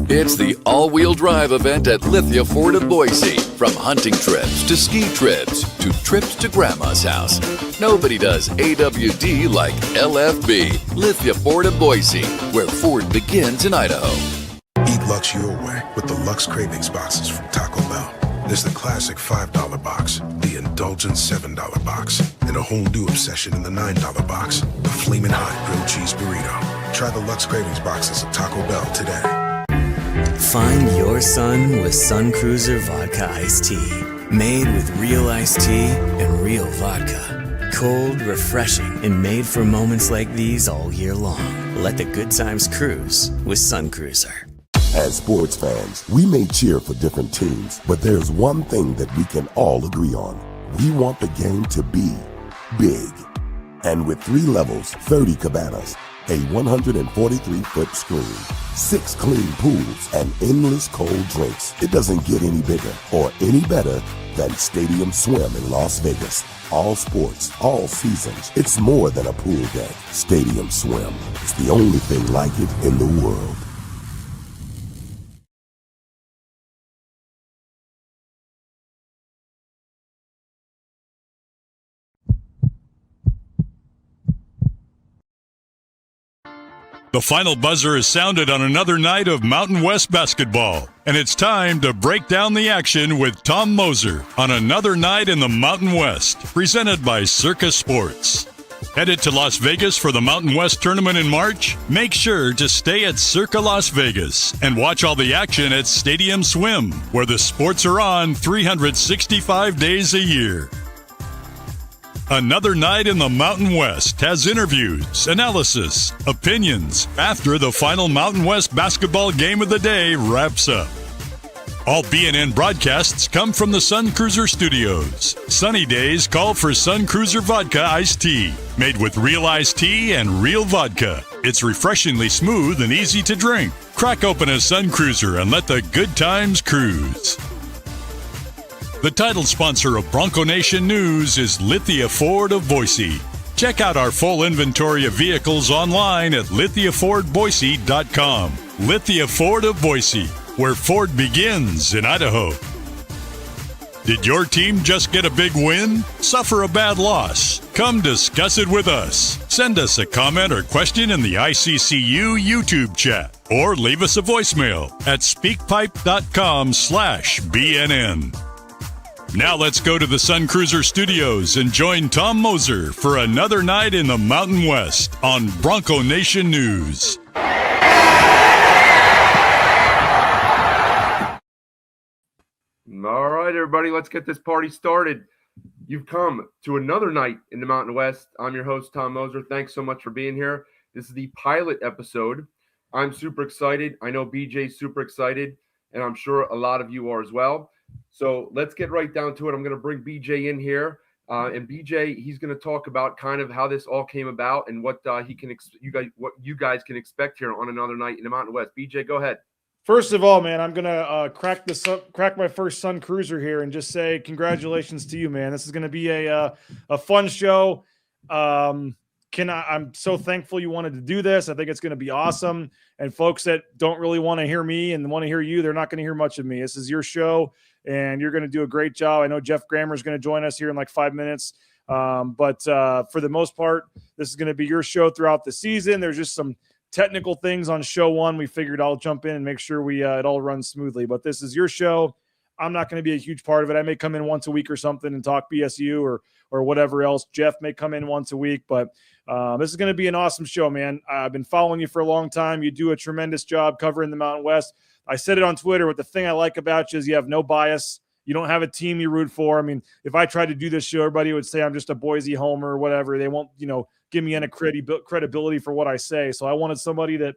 It's the all-wheel drive event at Lithia Ford of Boise. From hunting trips to ski trips to trips to Grandma's house. Nobody does AWD like LFB, Lithia Ford of Boise, where Ford begins in Idaho. Eat Lux your way with the Lux Cravings boxes from Taco Bell. There's the classic $5 box, the indulgent $7 box, and a whole new obsession in the $9 box, the Flamin' Hot Grilled Cheese Burrito. Try the Lux Cravings boxes at Taco Bell today. Find your sun with Sun Cruiser Vodka Iced Tea. Made with real iced tea and real vodka. Cold, refreshing, and made for moments like these all year long. Let the good times cruise with Sun Cruiser. As sports fans, we may cheer for different teams, but there's one thing that we can all agree on. We want the game to be big. And with 3 levels, 30 cabanas, a 143-foot screen, 6 clean pools, and endless cold drinks, it doesn't get any bigger or any better than Stadium Swim in Las Vegas. All sports, all seasons. It's more than a pool deck. Stadium Swim. It's the only thing like it in the world. The final buzzer is sounded on another night of Mountain West basketball, and it's time to break down the action with Tom Moser on another night in the Mountain West, presented by Circa Sports. Headed to Las Vegas for the Mountain West tournament in March? Make sure to stay at Circa Las Vegas and watch all the action at Stadium Swim, where the sports are on 365 days a year. Another night in the Mountain West has interviews, analysis, opinions after the final Mountain West basketball game of the day wraps up. All BNN broadcasts come from the Sun Cruiser Studios. Sunny days call for Sun Cruiser Vodka Iced Tea, made with real iced tea and real vodka. It's refreshingly smooth and easy to drink. Crack open a Sun Cruiser and let the good times cruise. The title sponsor of Bronco Nation News is Lithia Ford of Boise. Check out our full inventory of vehicles online at lithiafordboise.com. Lithia Ford of Boise, where Ford begins in Idaho. Did your team just get a big win? Suffer a bad loss? Come discuss it with us. Send us a comment or question in the ICCU YouTube chat, or leave us a voicemail at speakpipe.com/BNN. Now let's go to the Sun Cruiser Studios and join Tom Moser for another night in the Mountain West on Bronco Nation News. All right, everybody, let's get this party started. You've come to another night in the Mountain West. I'm your host, Tom Moser. Thanks so much for being here. This is the pilot episode. I'm super excited. I know BJ's super excited, and I'm sure a lot of you are as well. So let's get right down to it. I'm going to bring BJ in here, and BJ, he's going to talk about kind of how this all came about and what what you guys can expect here on another night in the Mountain West. BJ, go ahead. First of all, man, I'm going to crack my first Sun Cruiser here and just say congratulations to you, man. This is going to be a fun show. I'm so thankful you wanted to do this. I think it's going to be awesome. And folks that don't really want to hear me and want to hear you, they're not going to hear much of me. This is your show, and you're going to do a great job. I know Geoff Grammer is going to join us here in like 5 minutes. But for the most part, this is going to be your show throughout the season. There's just some technical things on show one. We figured I'll jump in and make sure it all runs smoothly. But this is your show. I'm not going to be a huge part of it. I may come in once a week or something and talk BSU or whatever else. Jeff may come in once a week, but this is going to be an awesome show, man. I've been following you for a long time. You do a tremendous job covering the Mountain West. I said it on Twitter, but the thing I like about you is you have no bias. You don't have a team you root for. I mean, if I tried to do this show, everybody would say I'm just a Boise homer or whatever. They won't, give me any credibility for what I say. So I wanted somebody that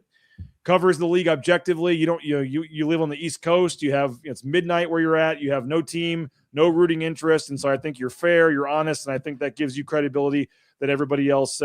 covers the league objectively. You live on the East Coast. It's midnight where you're at. You have no team, no rooting interest. And so I think you're fair, you're honest, and I think that gives you credibility that everybody else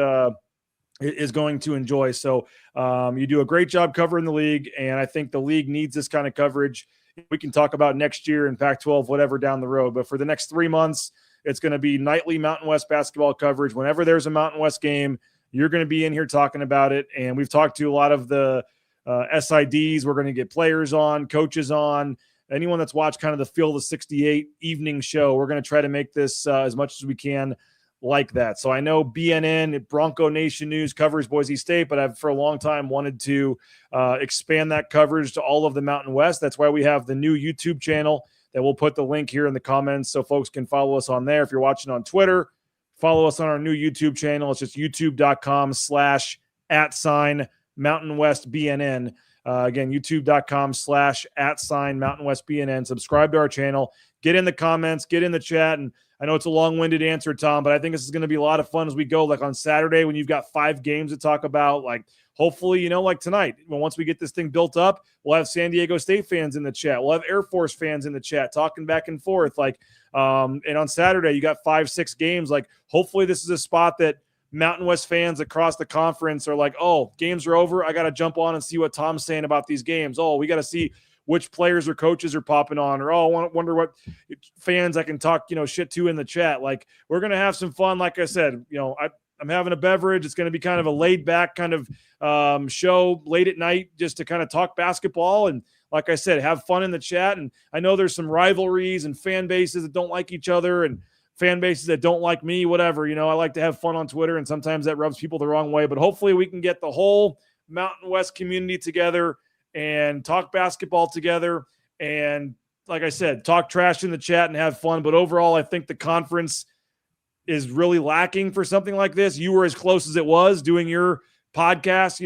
is going to enjoy. So you do a great job covering the league, and I think the league needs this kind of coverage. We can talk about next year in Pac-12, whatever down the road. But for the next 3 months, it's going to be nightly Mountain West basketball coverage. Whenever there's a Mountain West game, you're going to be in here talking about it. And we've talked to a lot of the SIDs. We're going to get players on, coaches on, anyone that's watched kind of the Field of 68 evening show. We're going to try to make this as much as we can like that. So I know BNN, Bronco Nation News, covers Boise State, but I've for a long time wanted to expand that coverage to all of the Mountain West. That's why we have the new YouTube channel that we'll put the link here in the comments so folks can follow us on there. If you're watching on Twitter, follow us on our new YouTube channel. It's just youtube.com/@Mountain West BNN. Again, youtube.com/@Mountain West BNN. Subscribe to our channel, get in the comments, get in the chat. And I know it's a long-winded answer, Tom, but I think this is going to be a lot of fun as we go. Like on Saturday, when you've got 5 games to talk about, like hopefully, like tonight, once we get this thing built up, we'll have San Diego State fans in the chat. We'll have Air Force fans in the chat talking back and forth. And on Saturday, you got 5-6 games. Like, hopefully this is a spot that Mountain West fans across the conference are like, oh, games are over. I got to jump on and see what Tom's saying about these games. Oh, we got to see which players or coaches are popping on, or, oh, I wonder what fans I can talk, shit to in the chat. Like, we're going to have some fun. Like I said, I'm having a beverage. It's going to be kind of a laid back kind of show late at night just to kind of talk basketball. And like I said, have fun in the chat. And I know there's some rivalries and fan bases that don't like each other and fan bases that don't like me, whatever. I like to have fun on Twitter, and sometimes that rubs people the wrong way. But hopefully we can get the whole Mountain West community together and talk basketball together. And like I said, talk trash in the chat and have fun. But overall, I think the conference is really lacking for something like this. You were as close as it was doing your podcast,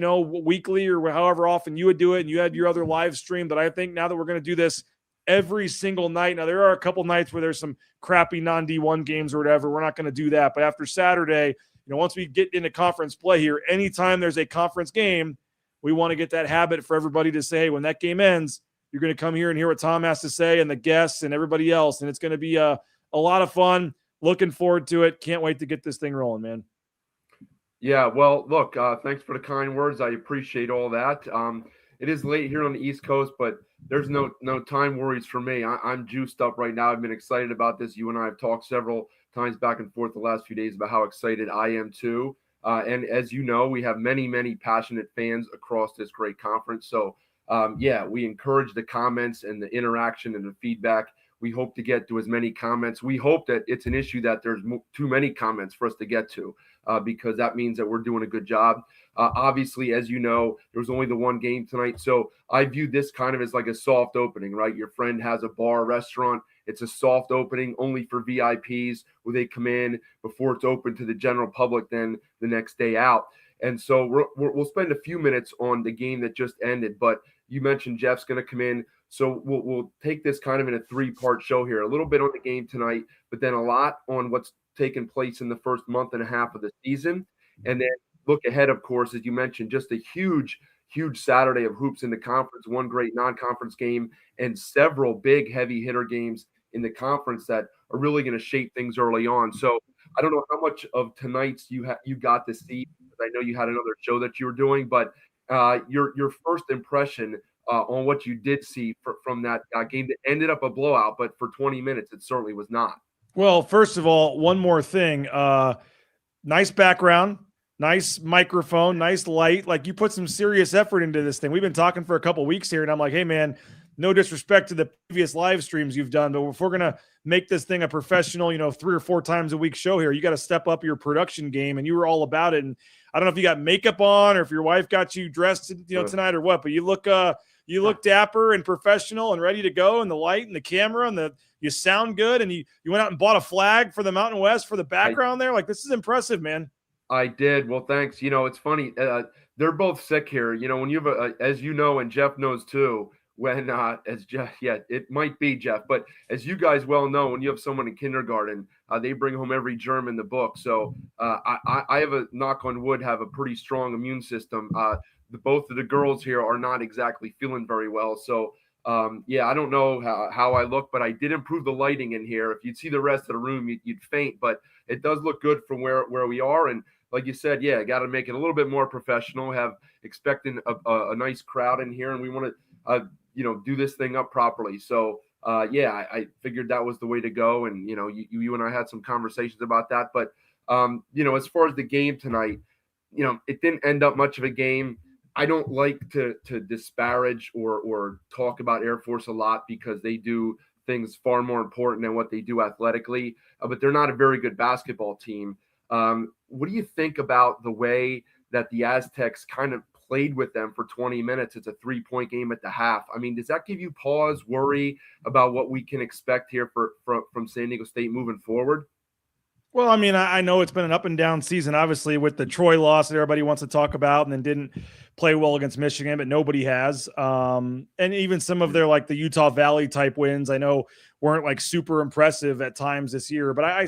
weekly or however often you would do it. And you had your other live stream. But I think now that we're going to do this every single night. Now, there are a couple nights where there's some crappy non-D1 games or whatever. We're not going to do that. But after Saturday, once we get into conference play here, anytime there's a conference game, we want to get that habit for everybody to say, hey, when that game ends, you're going to come here and hear what Tom has to say and the guests and everybody else. And it's going to be a lot of fun. Looking forward to it. Can't wait to get this thing rolling, man. Yeah, well, look, thanks for the kind words. I appreciate all that. It is late here on the East Coast, but there's no time worries for me. I'm juiced up right now. I've been excited about this. You and I have talked several times back and forth the last few days about how excited I am too. And as you know, we have many, many passionate fans across this great conference. So, we encourage the comments and the interaction and the feedback. We hope to get to as many comments. We hope that it's an issue that there's too many comments for us to get to, because that means that we're doing a good job. Obviously, as you know, there was only the one game tonight. So I view this kind of as like a soft opening, right? Your friend has a bar, restaurant. It's a soft opening only for VIPs where they come in before it's open to the general public then the next day out. And so we'll spend a few minutes on the game that just ended. But you mentioned Geoff's going to come in. So we'll take this kind of in a 3-part show here, a little bit on the game tonight, but then a lot on what's taken place in the first month and a half of the season. And then look ahead, of course, as you mentioned, just a huge Saturday of hoops in the conference, one great non-conference game, and several big heavy hitter games in the conference that are really going to shape things early on. So I don't know how much of tonight's you got to see, because I know you had another show that you were doing, but your first impression on what you did see from that game that ended up a blowout, but for 20 minutes, it certainly was not. Well, first of all, one more thing. Nice background, nice microphone, nice light. Like, you put some serious effort into this thing. We've been talking for a couple of weeks here, and I'm like, hey, man, no disrespect to the previous live streams you've done, but if we're going to make this thing a professional, 3 or 4 times a week show here, you got to step up your production game, and you were all about it. And I don't know if you got makeup on or if your wife got you dressed, tonight or what, but you look dapper and professional and ready to go, and the light and the camera and you sound good. And you went out and bought a flag for the Mountain West for the background there. Like, this is impressive, man. I did. Well, thanks. It's funny. They're both sick here. When you have as you know, and Geoff knows too, when as Geoff, it might be Geoff, but as you guys well know, when you have someone in kindergarten, they bring home every germ in the book. So I have a, knock on wood, have a pretty strong immune system. Both of the girls here are not exactly feeling very well. So I don't know how I look, but I did improve the lighting in here. If you'd see the rest of the room, you'd faint, but it does look good from where we are. And like you said, got to make it a little bit more professional, expecting a nice crowd in here. And we want to, do this thing up properly. So I figured that was the way to go. And, you and I had some conversations about that, but as far as the game tonight, it didn't end up much of a game. I don't like to disparage or talk about Air Force a lot because they do things far more important than what they do athletically, but they're not a very good basketball team. What do you think about the way that the Aztecs kind of played with them for 20 minutes? It's a 3-point game at the half. I mean, does that give you pause, worry about what we can expect here from San Diego State moving forward? Well, I mean, I know it's been an up and down season, obviously, with the Troy loss that everybody wants to talk about, and then didn't play well against Michigan, but nobody has. And even some of their, like the Utah Valley type wins, I know weren't like super impressive at times this year, but I'm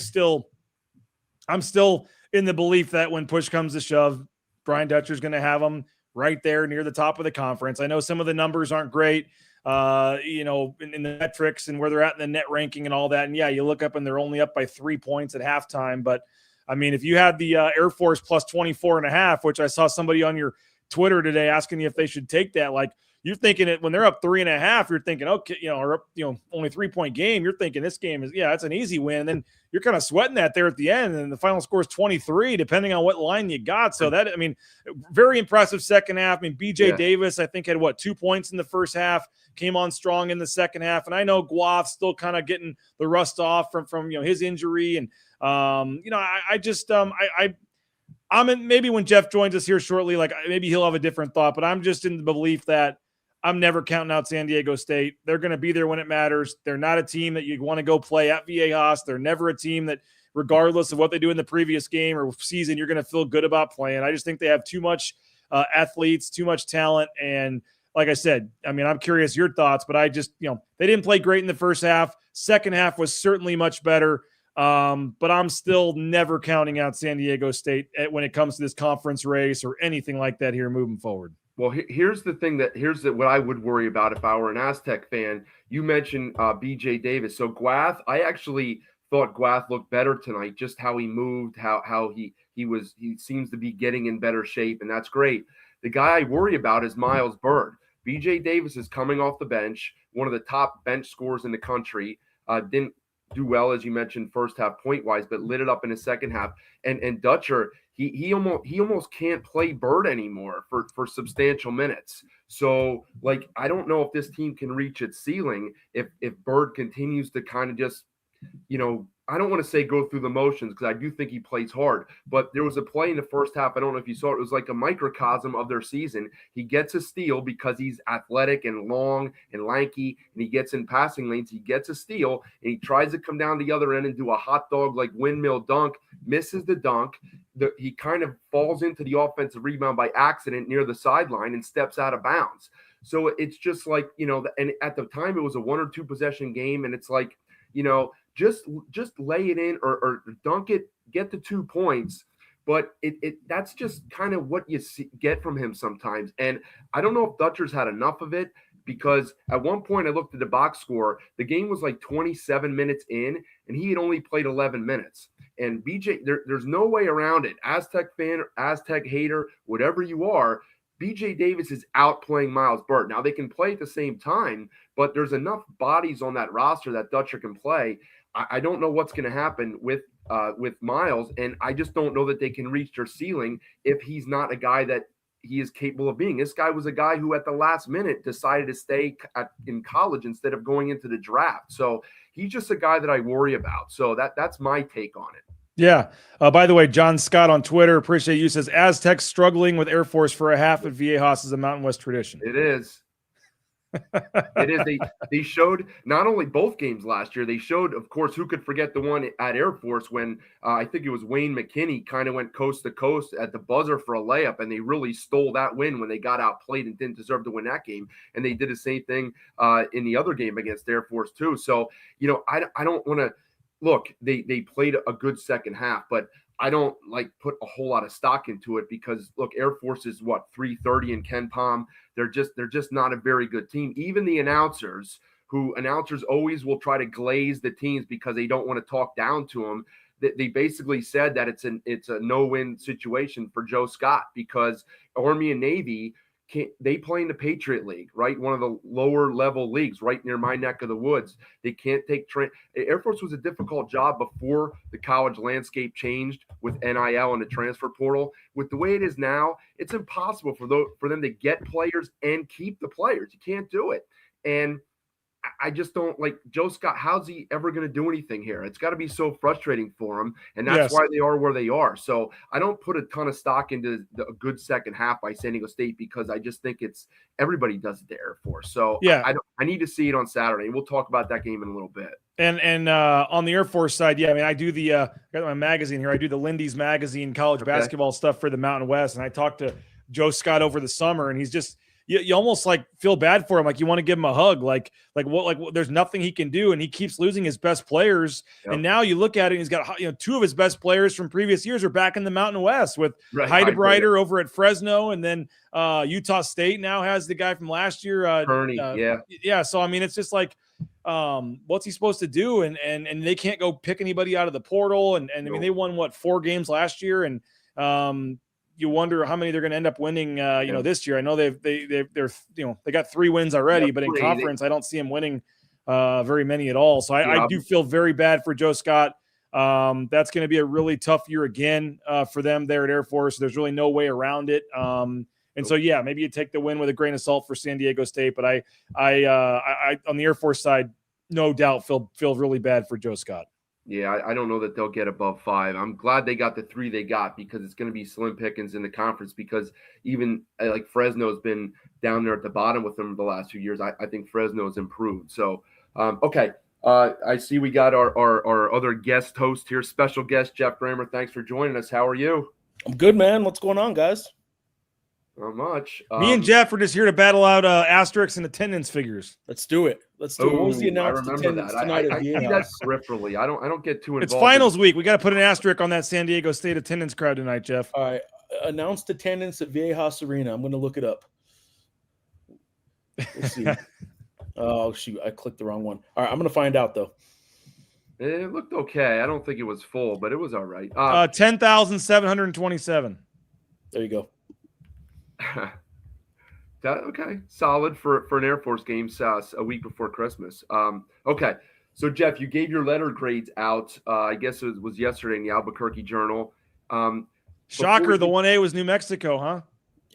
still in the belief that when push comes to shove, Brian Dutcher's going to have them right there near the top of the conference. I know some of the numbers aren't great, in the metrics and where they're at in the net ranking and all that. And yeah, you look up and they're only up by 3 points at halftime. But I mean, if you had the Air Force plus 24.5, which I saw somebody on your Twitter today asking you if they should take that, like you're thinking it when they're up 3.5, you're thinking, okay, only 3-point game. You're thinking this game is, it's an easy win. And then you're kind of sweating that there at the end, and the final score is 23, depending on what line you got. So that, I mean, very impressive second half. I mean, BJ Davis, I think, had 2 points in the first half, came on strong in the second half. And I know Geoff still kind of getting the rust off from his injury. And, I'm in, maybe when Geoff joins us here shortly, like maybe he'll have a different thought, but I'm just in the belief that I'm never counting out San Diego State. They're going to be there when it matters. They're not a team that you want to go play at Viejas. They're never a team that, regardless of what they do in the previous game or season, you're going to feel good about playing. I just think they have too much athletes, too much talent. And like I said, I mean, I'm curious your thoughts, but I just, they didn't play great in the first half. Second half was certainly much better. But I'm still never counting out San Diego State when it comes to this conference race or anything like that here moving forward. Well, here's the thing what I would worry about if I were an Aztec fan. You mentioned BJ Davis. So Geoff, I actually thought Geoff looked better tonight, just how he moved, how he seems to be getting in better shape, and that's great. The guy I worry about is Miles Byrd. BJ Davis is coming off the bench, one of the top bench scorers in the country. Didn't do well, as you mentioned, first half point-wise, but lit it up in the second half. And Dutcher, he almost can't play Bird anymore for substantial minutes. So, like, I don't know if this team can reach its ceiling if Bird continues to kind of just, I don't want to say go through the motions because I do think he plays hard, but there was a play in the first half. I don't know if you saw it. It was like a microcosm of their season. He gets a steal because he's athletic and long and lanky, and he gets in passing lanes. He gets a steal, and he tries to come down the other end and do a hot dog like windmill dunk, misses the dunk. He kind of falls into the offensive rebound by accident near the sideline and steps out of bounds. So it's just like, and at the time it was a 1 or 2 possession game, and it's like, just lay it in or dunk it, get the 2 points. But that's just kind of what you get from him sometimes. And I don't know if Dutcher's had enough of it, because at one point I looked at the box score. The game was like 27 minutes in, and he had only played 11 minutes. And BJ, there's no way around it. Aztec fan, Aztec hater, whatever you are, BJ Davis is outplaying Miles Byrd. Now, they can play at the same time, but there's enough bodies on that roster that Dutcher can play. I don't know what's going to happen with Miles, and I just don't know that they can reach their ceiling if he's not a guy that he is capable of being. This guy was a guy who at the last minute decided to stay in college instead of going into the draft. So he's just a guy that I worry about. So that's my take on it. Yeah. By the way, John Scott on Twitter, appreciate you, says Aztecs struggling with Air Force for a half at Viejas is a Mountain West tradition. It is. It is. They showed not only both games last year, they showed, of course, who could forget the one at Air Force when I think it was Wayne McKinney kind of went coast to coast at the buzzer for a layup, and they really stole that win when they got outplayed and didn't deserve to win that game. And they did the same thing in the other game against Air Force too. So, I don't want to look, they played a good second half, but I don't put a whole lot of stock into it because look, Air Force is 330 in Ken Palm. They're just not a very good team. Even the announcers always will try to glaze the teams because they don't want to talk down to them. They basically said that it's a no-win situation for Joe Scott because Army and Navy they play in the Patriot League, right? One of the lower level leagues right near my neck of the woods. They can't take Air Force was a difficult job before the college landscape changed with NIL and the transfer portal. With the way it is now, it's impossible for them to get players and keep the players. You can't do it. And I just don't like Joe Scott. How's he ever going to do anything here? It's got to be so frustrating for him. And that's why they are where they are. So I don't put a ton of stock into a good second half by San Diego State because I just think everybody does it to Air Force. So I need to see it on Saturday. We'll talk about that game in a little bit. And on the Air Force side, I mean, I do I got my magazine here. I do the Lindy's Magazine college basketball stuff for the Mountain West. And I talked to Joe Scott over the summer, and he's just, you almost like feel bad for him. Like you want to give him a hug, like there's nothing he can do. And he keeps losing his best players. Yep. And now you look at it, and he's got, two of his best players from previous years are back in the Mountain West with Heidebreiter over at Fresno. And then Utah State now has the guy from last year. Kearney, yeah. So, I mean, it's just like, what's he supposed to do? And they can't go pick anybody out of the portal. And I mean, they won 4 games last year. And, you wonder how many they're going to end up winning, this year. I know they got 3 wins already, but in conference, I don't see them winning very many at all. So I do feel very bad for Joe Scott. That's going to be a really tough year again for them there at Air Force. There's really no way around it. So maybe you take the win with a grain of salt for San Diego State, but I on the Air Force side, no doubt feel really bad for Joe Scott. Yeah, I don't know that they'll get above 5. I'm glad they got the 3 they got because it's going to be slim pickings in the conference because even like Fresno's been down there at the bottom with them the last few years. I think Fresno's improved. So, okay. I see we got our other guest host here, special guest, Geoff Grammer. Thanks for joining us. How are you? I'm good, man. What's going on, guys? Not much. Me and Jeff are just here to battle out asterisks and attendance figures. Let's do it. What was the announced attendance tonight? I see that peripherally. I don't get too involved. It's finals week. We got to put an asterisk on that San Diego State attendance crowd tonight, Jeff. All right. Announced attendance at Viejas Arena. I'm going to look it up. Let's see. Oh, shoot. I clicked the wrong one. All right. I'm going to find out, though. It looked okay. I don't think it was full, but it was all right. 10,727. There you go. Okay, solid for an Air Force game a week before Christmas. Okay, so Jeff, you gave your letter grades out. I guess it was yesterday in the Albuquerque Journal. Shocker, the 1A was New Mexico, huh?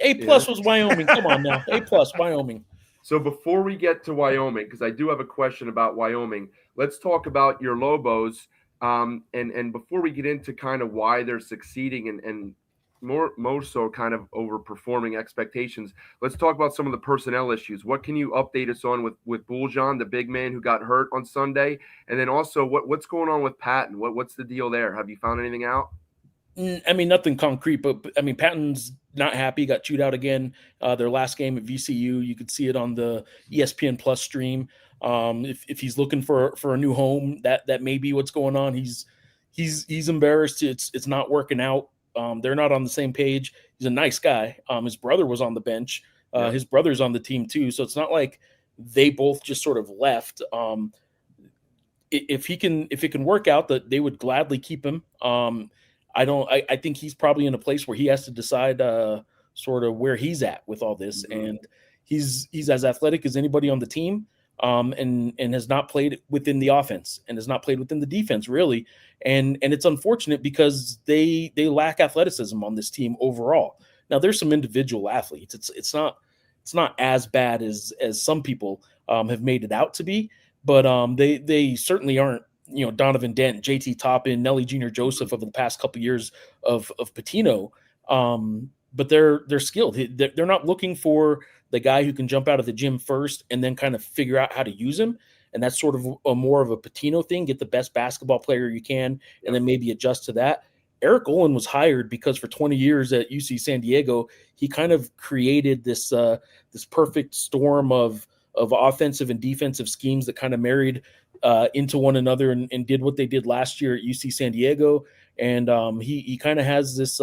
A+ was Wyoming. Come on now, A+ Wyoming. So before we get to Wyoming, because I do have a question about Wyoming, let's talk about your Lobos. And before we get into kind of why they're succeeding and more so kind of overperforming expectations, let's talk about some of the personnel issues. What can you update us on with Buljan, the big man who got hurt on Sunday? And then also what's going on with Patton? What's the deal there? Have you found anything out? I mean, nothing concrete, but I mean, Patton's not happy, got chewed out again. Their last game at VCU, you could see it on the ESPN Plus stream. If he's looking for a new home, that may be what's going on. He's embarrassed. It's not working out. They're not on the same page. He's a nice guy. His brother was on the bench. His brother's on the team too. So it's not like they both just sort of left. If it can work out, that they would gladly keep him. I think he's probably in a place where he has to decide sort of where he's at with all this. Mm-hmm. And he's as athletic as anybody on the team. And has not played within the offense and has not played within the defense really. And it's unfortunate because they lack athleticism on this team overall. Now there's some individual athletes. It's not as bad as some people have made it out to be, but they certainly aren't, Donovan Dent, JT Toppin, Nelly Jr. Joseph over the past couple of years of Patino. But they're skilled. They're not looking for the guy who can jump out of the gym first and then kind of figure out how to use him. And that's sort of more of a Patino thing. Get the best basketball player you can, and then maybe adjust to that. Eric Olin was hired because for 20 years at UC San Diego, he kind of created this perfect storm of offensive and defensive schemes that kind of married into one another and did what they did last year at UC San Diego. And he kind of has this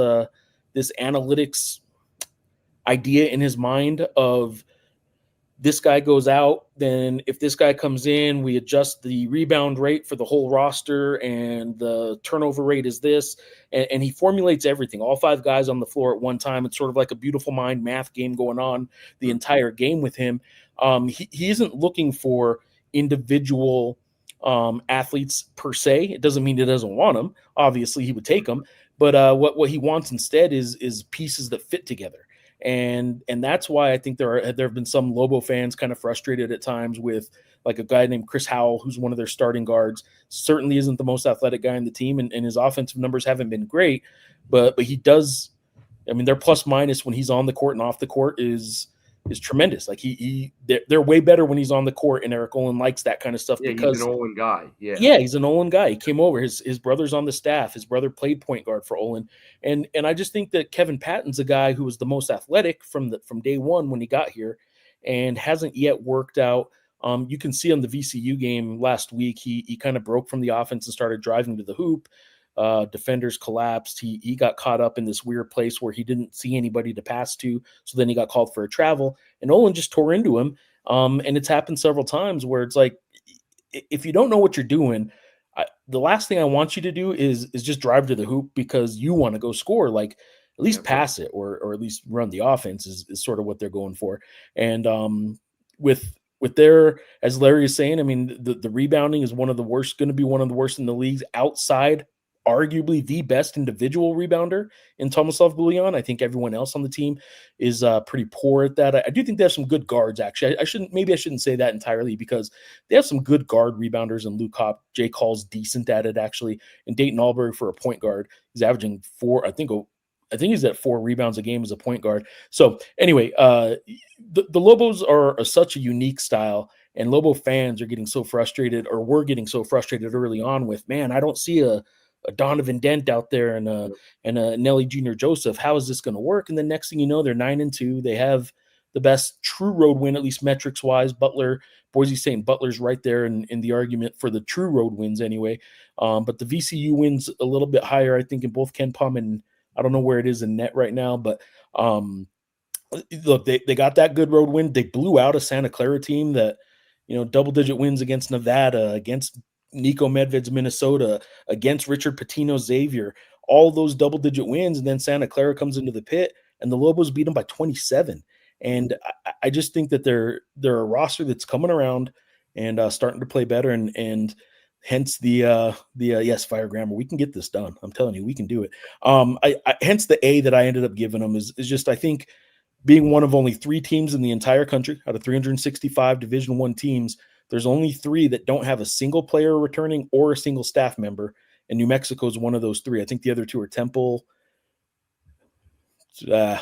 analytics idea in his mind of this guy goes out, then if this guy comes in, we adjust the rebound rate for the whole roster, and the turnover rate is this. And he formulates everything, all 5 guys on the floor at one time. It's sort of like a beautiful mind math game going on the entire game with him. He isn't looking for individual athletes per se. It doesn't mean he doesn't want them. Obviously, he would take them. But what he wants instead is pieces that fit together. And that's why I think there have been some Lobo fans kind of frustrated at times with like a guy named Chris Howell, who's one of their starting guards. Certainly isn't the most athletic guy in the team, and his offensive numbers haven't been great, but he does. I mean, their plus minus when he's on the court and off the court is tremendous. Like they're way better when he's on the court, and Eric Olin likes that kind of stuff because he's an Olin guy. Yeah, he's an Olin guy. He came over. His brother's on the staff. His brother played point guard for Olin, and I just think that Kevin Patton's a guy who was the most athletic from day one when he got here, and hasn't yet worked out. You can see on the VCU game last week, he kind of broke from the offense and started driving to the hoop. Defenders collapsed. He got caught up in this weird place where he didn't see anybody to pass to. So then he got called for a travel, and Olin just tore into him. And it's happened several times where it's like, if you don't know what you're doing, the last thing I want you to do is just drive to the hoop because you want to go score. Like, at least pass it or at least run the offense is sort of what they're going for. And with their, as Larry is saying, I mean, the rebounding is going to be one of the worst in the leagues, outside arguably the best individual rebounder in Tomislav Bulian. I think everyone else on the team is pretty poor at that. I do think they have some good guards, actually. I shouldn't say that entirely, because they have some good guard rebounders in Luke Hop. Jay Call's decent at it, actually. And Dayton Albury, for a point guard, he's averaging 4, I think he's at 4 rebounds a game as a point guard. So anyway, the Lobos are such a unique style, and Lobo fans are getting so frustrated, or were getting so frustrated early on with, man, I don't see a Donovan Dent out there and a Nelly Jr. Joseph. How is this going to work? And the next thing you know, they're 9-2. They have the best true road win, at least metrics wise. Boise State and Butler's right there in the argument for the true road wins anyway. But the VCU wins a little bit higher, I think, in both Ken Pom and I don't know where it is in net right now, but look, they got that good road win. They blew out a Santa Clara team that, double-digit wins against Nevada, against Nico Medved's Minnesota, against Richard Pitino's Xavier, all those double-digit wins, and then Santa Clara comes into the pit, and the Lobos beat them by 27. And I just think that they're a roster that's coming around and starting to play better, and hence the yes, Fire Grammer, we can get this done. I'm telling you, we can do it. Hence the A that I ended up giving them is just, I think, being one of only 3 teams in the entire country out of 365 Division I teams, there's only 3 that don't have a single player returning or a single staff member, and New Mexico is one of those 3. I think the other 2 are Temple. I'll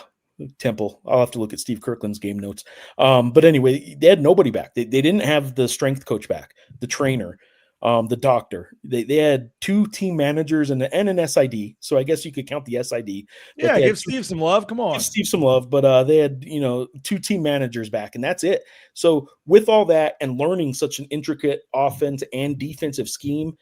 have to look at Steve Kirkland's game notes. But anyway, they had nobody back. They didn't have the strength coach back, the trainer, the doctor. They had 2 team managers and an SID. So I guess you could count the SID. Yeah, give Steve some love. Come on. Give Steve some love. But they had, 2 team managers back, and that's it. So with all that and learning such an intricate offense and defensive scheme,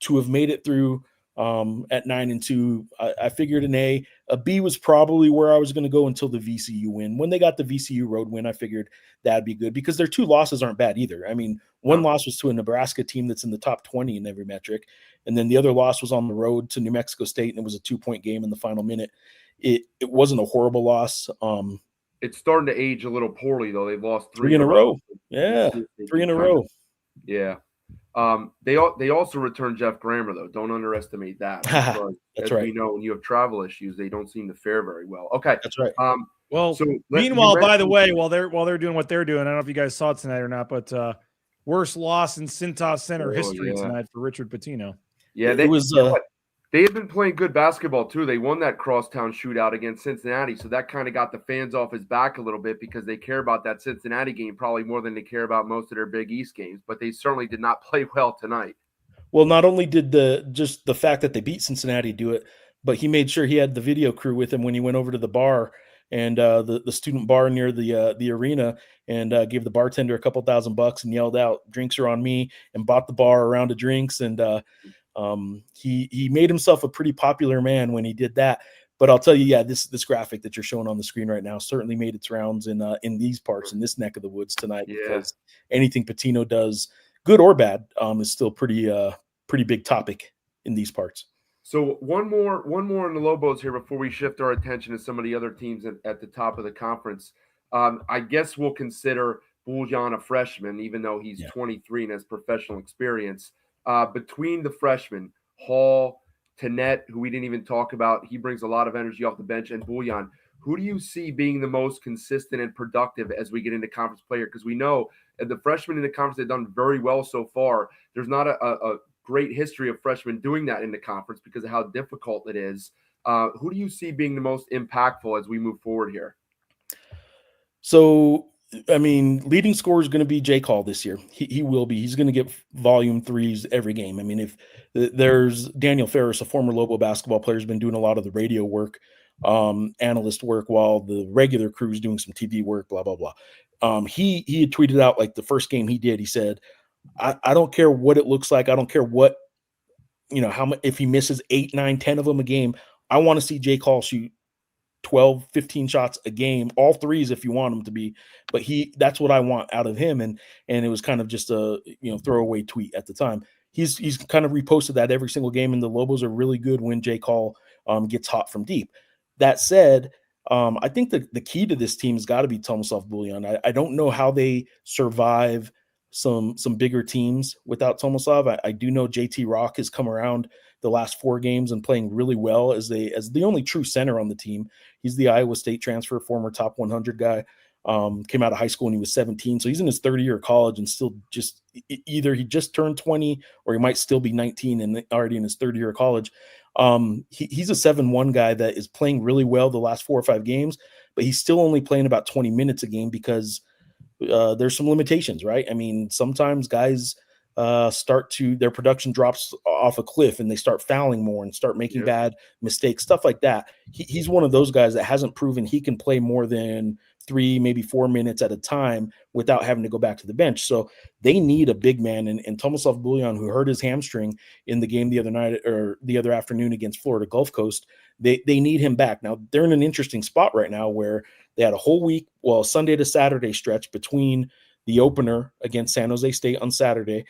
to have made it through at 9-2, I figured an A. A B was probably where I was going to go until the VCU win. When they got the VCU road win, I figured that'd be good because their 2 losses aren't bad either. I mean, one loss was to a Nebraska team that's in the top 20 in every metric, and then the other loss was on the road to New Mexico State, and it was a 2-point game in the final minute. It wasn't a horrible loss. It's starting to age a little poorly, though. They've lost 3 in a row. Yeah, 3 in a row. Yeah. They also returned Geoff Grammer, though. Don't underestimate that. That's right. We know, when you have travel issues, they don't seem to fare very well. Okay, that's right. Meanwhile, by the way, while they're doing what they're doing, I don't know if you guys saw it tonight or not, but worst loss in Cintas Center history tonight for Richard Pitino. Yeah, they had been playing good basketball too. They won that crosstown shootout against Cincinnati, so that kind of got the fans off his back a little bit because they care about that Cincinnati game probably more than they care about most of their Big East games. But they certainly did not play well tonight. Well, not only did just the fact that they beat Cincinnati do it, but he made sure he had the video crew with him when he went over to the bar and the student bar near the arena, and gave the bartender a couple $1,000 and yelled out, "Drinks are on me," and bought the bar a round of drinks. And he made himself a pretty popular man when he did that. But I'll tell you, yeah, this graphic that you're showing on the screen right now certainly made its rounds in these parts, in this neck of the woods tonight, because anything Patino does, good or bad, is still pretty big topic in these parts. So one more in the Lobos here before we shift our attention to some of the other teams at the top of the conference. I guess we'll consider Buljan a freshman, even though he's 23 and has professional experience. Between the freshmen, Hall, Tanet, who we didn't even talk about, he brings a lot of energy off the bench, and Buljan, who do you see being the most consistent and productive as we get into conference player? Because we know the freshmen in the conference have done very well so far. There's not a great history of freshmen doing that in the conference because of how difficult it is. Who do you see being the most impactful as we move forward here? So, I mean, leading scorer is going to be Jake Hall this year. He will be. He's going to get volume threes every game. I mean, if there's Daniel Ferris, a former Lobo basketball player, has been doing a lot of the radio work, analyst work, while the regular crew is doing some TV work, blah, blah, blah. He had tweeted out, like, the first game he did, he said, I don't care what it looks like. I don't care what, how much, if he misses 8, 9, 10 of them a game, I want to see Jake Hall shoot 12, 15 shots a game, all threes if you want him to be, but that's what I want out of him. And it was kind of just a, throwaway tweet at the time. He's kind of reposted that every single game, and the Lobos are really good when Jake Hall gets hot from deep. That said, I think the key to this team has got to be Tomislav Buljan. I don't know how they survive some bigger teams without Tomislav. I do know JT Rock has come around the last 4 games and playing really well as the only true center on the team. He's the Iowa State transfer, former top 100 guy. Came out of high school when he was 17. So he's in his third year of college and still just either he just turned 20 or he might still be 19 and already in his third year of college. He's a 7-1 guy that is playing really well the last 4 or 5 games, but he's still only playing about 20 minutes a game because there's some limitations, right? I mean, sometimes guys their production drops off a cliff and they start fouling more and start making bad mistakes, stuff like that. He's one of those guys that hasn't proven he can play more than 3, maybe 4 minutes at a time without having to go back to the bench. So they need a big man. And Tomislav Buljan, who hurt his hamstring in the game the other night or the other afternoon against Florida Gulf Coast, they need him back. Now they're in an interesting spot right now where they had a whole week, Sunday to Saturday stretch between the opener against San Jose State on Saturday.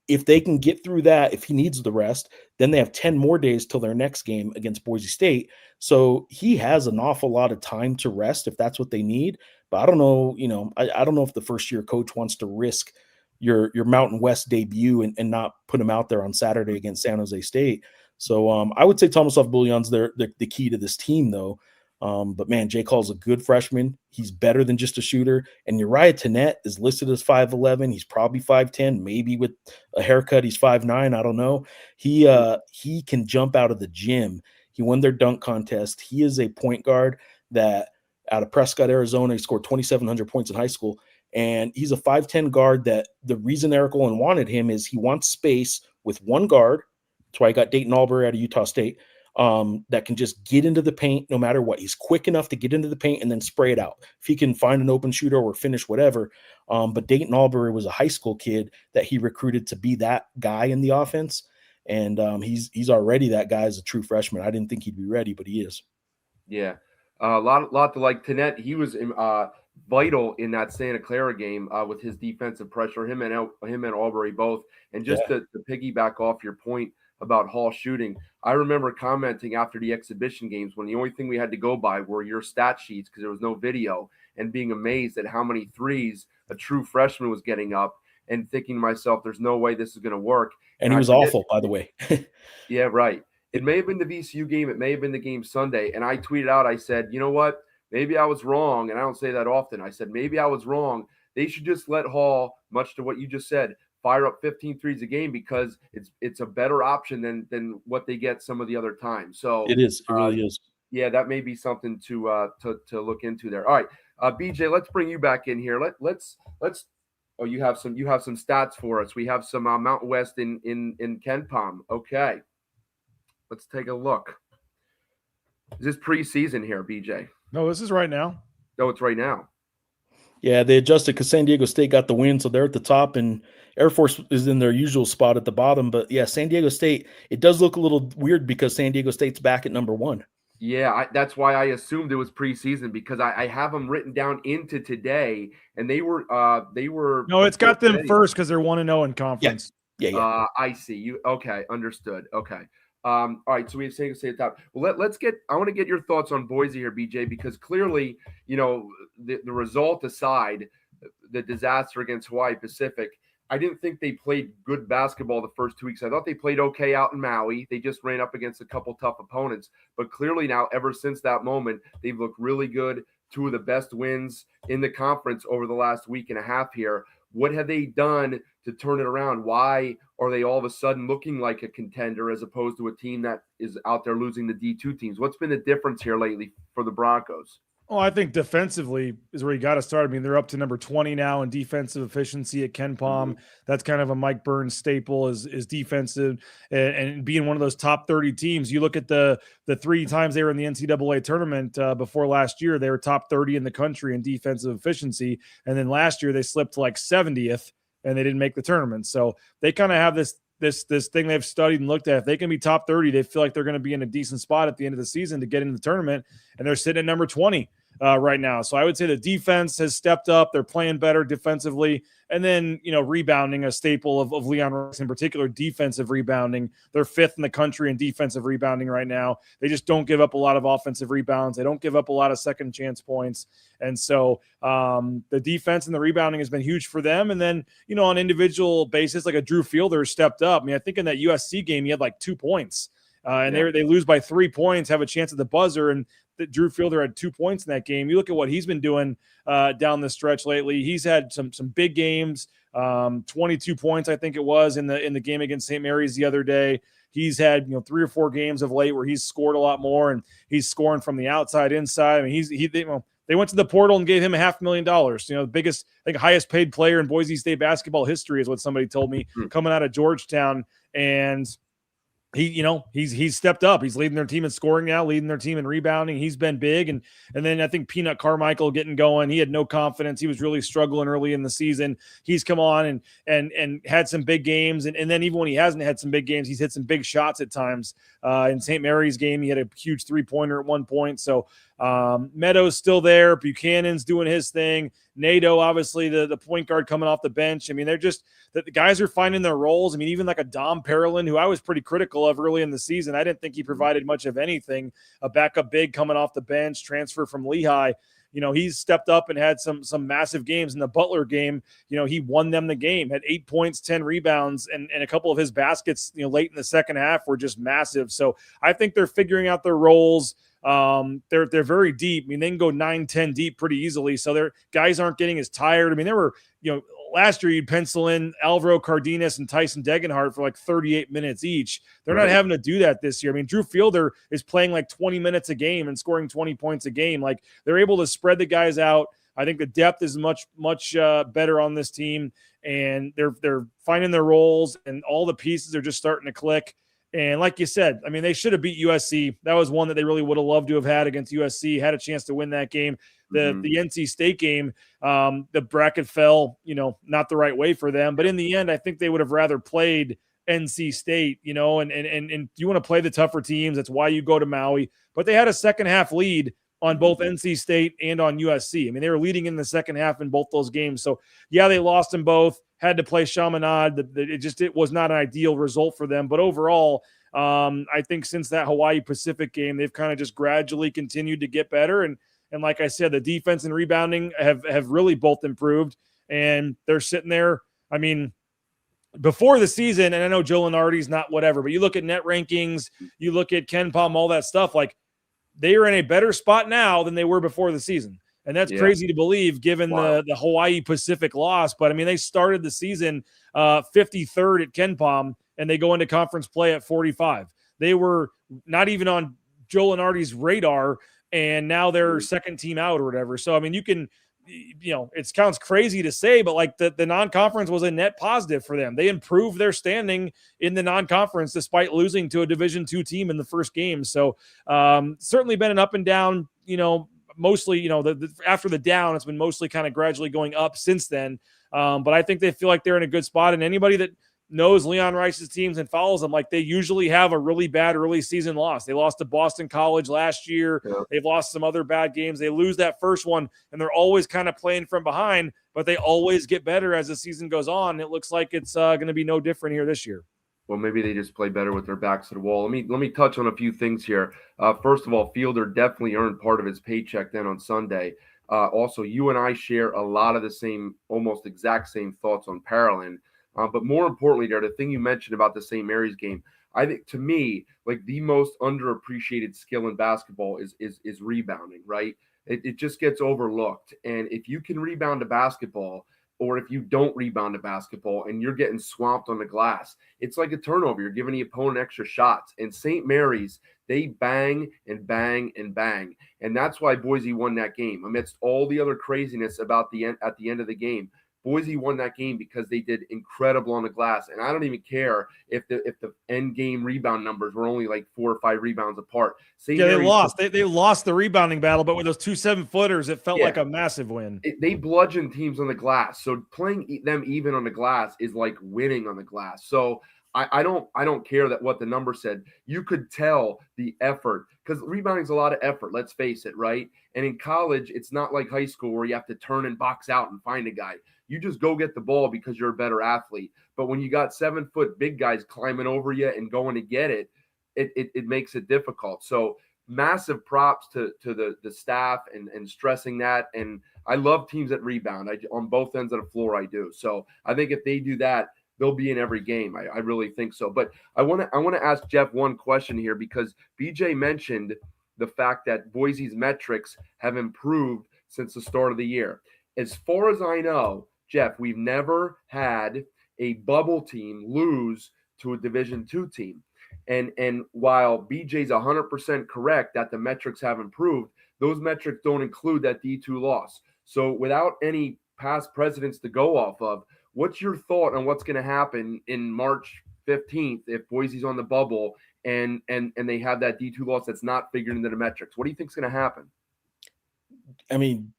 If they can get through that, if he needs the rest, then they have 10 more days till their next game against Boise State. So he has an awful lot of time to rest if that's what they need. But I don't know, I don't know if the first year coach wants to risk your Mountain West debut and not put him out there on Saturday against San Jose State. So I would say Tomislav Buljan's the key to this team, though. But man, Jake Hall's a good freshman. He's better than just a shooter. And Uriah Tanet is listed as 5'11". He's probably 5'10", maybe with a haircut. He's 5'9". I don't know. He can jump out of the gym. He won their dunk contest. He is a point guard that out of Prescott, Arizona, he scored 2,700 points in high school. And he's a 5'10" guard that the reason Eric Olin wanted him is he wants space with one guard. That's why he got Dayton Albury out of Utah State. That can just get into the paint no matter what. He's quick enough to get into the paint and then spray it out if he can find an open shooter or finish whatever. But Dayton Albury was a high school kid that he recruited to be that guy in the offense. And he's already that guy as a true freshman. I didn't think he'd be ready, but he is. Yeah. A lot to like. Tanet, he was vital in that Santa Clara game with his defensive pressure, him and Albury both. And just to piggyback off your point about Hall shooting, I remember commenting after the exhibition games when the only thing we had to go by were your stat sheets because there was no video, and being amazed at how many threes a true freshman was getting up and thinking to myself, there's no way this is going to work. And he was awful, by the way. Yeah, right. It may have been the VCU game. It may have been the game Sunday. And I tweeted out, I said, you know what? Maybe I was wrong. And I don't say that often. I said, maybe I was wrong. They should just let Hall, much to what you just said, fire up 15 threes a game because it's a better option than what they get some of the other times. So it is. It really is. Yeah, that may be something to look into there. All right, BJ, let's bring you back in here. Let's. Oh, you have some stats for us. We have some Mountain West in KenPom. Okay, let's take a look. Is this preseason here, BJ? No, this is right now. No, it's right now. Yeah, they adjusted because San Diego State got the win, so they're at the top, and Air Force is in their usual spot at the bottom. But yeah, San Diego State, it does look a little weird because San Diego State's back at number 1. Yeah, that's why I assumed it was preseason, because I have them written down into today, and they were No, it's got them today. first because they're 1-0 in conference. Yeah. I see you. Okay, understood. Okay. All right. So we have saying to say at the top. Well, let's get. I want to get your thoughts on Boise here, BJ, because clearly, the result aside, the disaster against Hawaii Pacific, I didn't think they played good basketball the first 2 weeks. I thought they played okay out in Maui. They just ran up against a couple tough opponents. But clearly now, ever since that moment, they've looked really good. Two of the best wins in the conference over the last week and a half here. What have they done to turn it around? Why are they all of a sudden looking like a contender as opposed to a team that is out there losing the D2 teams? What's been the difference here lately for the Broncos? Well, I think defensively is where you got to start. I mean, they're up to number 20 now in defensive efficiency at Ken Palm. That's kind of a Mike Burns staple is defensive and being one of those top 30 teams. You look at the 3 times they were in the NCAA tournament before last year, they were top 30 in the country in defensive efficiency. And then last year they slipped to like 70th and they didn't make the tournament. So they kind of have this thing they've studied and looked at. If they can be top 30, they feel like they're going to be in a decent spot at the end of the season to get into the tournament, and they're sitting at number 20 right now. So I would say the defense has stepped up. They're playing better defensively. And then, rebounding, a staple of Leon Rice in particular, defensive rebounding. They're 5th in the country in defensive rebounding right now. They just don't give up a lot of offensive rebounds. They don't give up a lot of second chance points. And so the defense and the rebounding has been huge for them. And then, on individual basis, like a Drew Fielder stepped up. I mean, I think in that USC game, he had like 2 points. And they lose by 3 points, have a chance at the buzzer, and Drew Fielder had 2 points in that game. You look at what he's been doing down the stretch lately. He's had some big games, 22 points, I think it was, in the game against St. Mary's the other day. He's had 3 or 4 games of late where he's scored a lot more, and he's scoring from the outside inside. I mean, they went to the portal and gave him $500,000. The biggest, I think, highest paid player in Boise State basketball history is what somebody told me coming out of Georgetown. And he's stepped up. He's leading their team in scoring now, leading their team in rebounding. He's been big. And then I think Peanut Carmichael getting going. He had no confidence. He was really struggling early in the season. He's come on and had some big games. And then even when he hasn't had some big games, he's hit some big shots at times. In St. Mary's game, he had a huge 3-pointer at one point. So Meadows still there. Buchanan's doing his thing. NATO, obviously, the point guard coming off the bench. I mean, they're just the guys are finding their roles. I mean, even like a Dom Parolin, who I was pretty critical of early in the season. I didn't think he provided much of anything. A backup big coming off the bench, transfer from Lehigh. He's stepped up and had some massive games. In the Butler game, he won them the game, had 8 points, 10 rebounds, and a couple of his baskets, late in the second half were just massive. So I think they're figuring out their roles. They're very deep. I mean, they can go 9-10 deep pretty easily. So their guys aren't getting as tired. I mean, there were, last year you'd pencil in Alvaro Cardenas and Tyson Degenhardt for like 38 minutes each. They're not having to do that this year. I mean, Drew Fielder is playing like 20 minutes a game and scoring 20 points a game. Like, they're able to spread the guys out. I think the depth is much better on this team, and they're finding their roles, and all the pieces are just starting to click. And like you said, I mean, they should have beat USC. That was one that they really would have loved to have had against USC, had a chance to win that game. The NC State game, the bracket fell, not the right way for them. But in the end, I think they would have rather played NC State, and you want to play the tougher teams. That's why you go to Maui. But they had a second half lead on both NC State and on USC. I mean, they were leading in the second half in both those games. So, yeah, they lost them both. Had to play Chaminade. It was not an ideal result for them. But overall, I think since that Hawaii Pacific game, they've kind of just gradually continued to get better. And like I said, the defense and rebounding have really both improved. And they're sitting there. I mean, before the season, and I know Joe Lenardi's not whatever, but you look at net rankings, you look at Ken Palm, all that stuff, like they are in a better spot now than they were before the season. And that's crazy to believe given the Hawaii Pacific loss. But, I mean, they started the season 53rd at Ken Palm, and they go into conference play at 45. They were not even on Joe Lenardi's radar, and now they're second team out or whatever. So, I mean, it sounds crazy to say, but like the non-conference was a net positive for them. They improved their standing in the non-conference despite losing to a Division II team in the first game. So certainly been an up and down, mostly, after the down, it's been mostly kind of gradually going up since then. But I think they feel like they're in a good spot, and anybody that knows Leon Rice's teams and follows them, like they usually have a really bad early season loss. They lost to Boston College last year. Yeah. They've lost some other bad games. They lose that first one, and they're always kind of playing from behind, but they always get better as the season goes on. It looks like it's going to be no different here this year. Well, maybe they just play better with their backs to the wall. Let me touch on a few things here. First of all, Fielder definitely earned part of his paycheck then on Sunday. Also, you and I share a lot of the same, almost exact same thoughts on Parolin. But more importantly, there, the thing you mentioned about the St. Mary's game, I think to me, like the most underappreciated skill in basketball is rebounding, right? It just gets overlooked. And if you can rebound a basketball, or if you don't rebound a basketball and you're getting swamped on the glass, it's like a turnover. You're giving the opponent extra shots. And St. Mary's, they bang and bang and bang. And that's why Boise won that game. Amidst all the other craziness about at the end of the game, Boise won that game because they did incredible on the glass. And I don't even care if the end game rebound numbers were only like 4 or 5 rebounds apart. They lost. They lost the rebounding battle, but with those 2 7-footers, it felt like a massive win. They bludgeoned teams on the glass. So playing them even on the glass is like winning on the glass. So I don't care that what the number said. You could tell the effort, because rebounding is a lot of effort. Let's face it, right? And in college, it's not like high school where you have to turn and box out and find a guy. You just go get the ball because you're a better athlete. But when you got 7-foot big guys climbing over you and going to get it, it makes it difficult. So massive props to the staff and stressing that. And I love teams that rebound. On both ends of the floor, I do. So I think if they do that, they'll be in every game. I really think so. But I want to ask Geoff one question here, because BJ mentioned the fact that Boise's metrics have improved since the start of the year. As far as I know, Geoff, we've never had a bubble team lose to a Division II team. And while BJ's 100% correct that the metrics have improved, those metrics don't include that D2 loss. So without any past precedents to go off of, what's your thought on what's going to happen in March 15th if Boise's on the bubble and they have that D2 loss that's not figured into the metrics? What do you think is going to happen? I mean,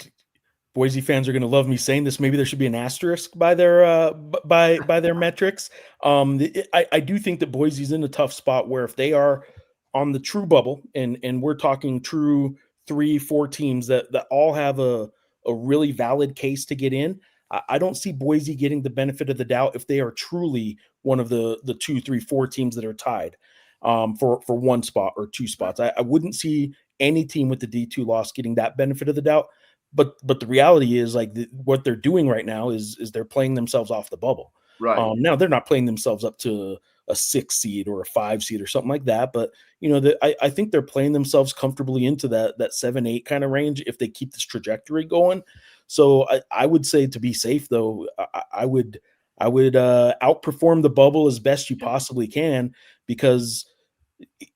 Boise fans are going to love me saying this. Maybe there should be an asterisk by their by their metrics. I do think that Boise's in a tough spot where if they are on the true bubble, and we're talking true 3-4 teams that all have a really valid case to get in, I don't see Boise getting the benefit of the doubt if they are truly one of the 2, 3, 4 teams that are tied for 1 spot or 2 spots. I wouldn't see any team with the D2 loss getting that benefit of the doubt. But the reality is, like, what they're doing right now is they're playing themselves off the bubble. Right. Now they're not playing themselves up to a 6 seed or a 5 seed or something like that. But I think they're playing themselves comfortably into that 7-8 kind of range if they keep this trajectory going. So I would say, to be safe though, I would outperform the bubble as best you possibly can, because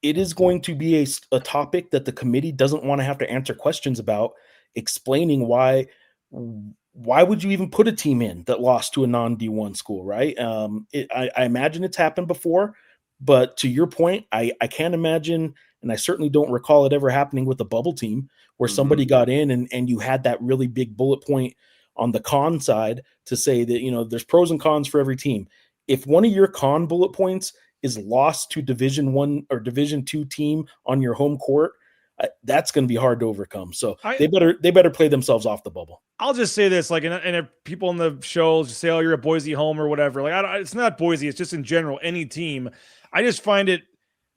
it is going to be a topic that the committee doesn't want to have to answer questions about, explaining why would you even put a team in that lost to a non-D1 school, right? I imagine it's happened before, but to your point, I can't imagine, and I certainly don't recall it ever happening with a bubble team where somebody got in and you had that really big bullet point on the con side to say that, there's pros and cons for every team. If one of your con bullet points is lost to Division I or Division II team on your home court, that's going to be hard to overcome. So they better play themselves off the bubble. I'll just say this, like, and if people in the show just say, "Oh, you're a Boise home" or whatever. Like, it's not Boise. It's just in general, any team. I just find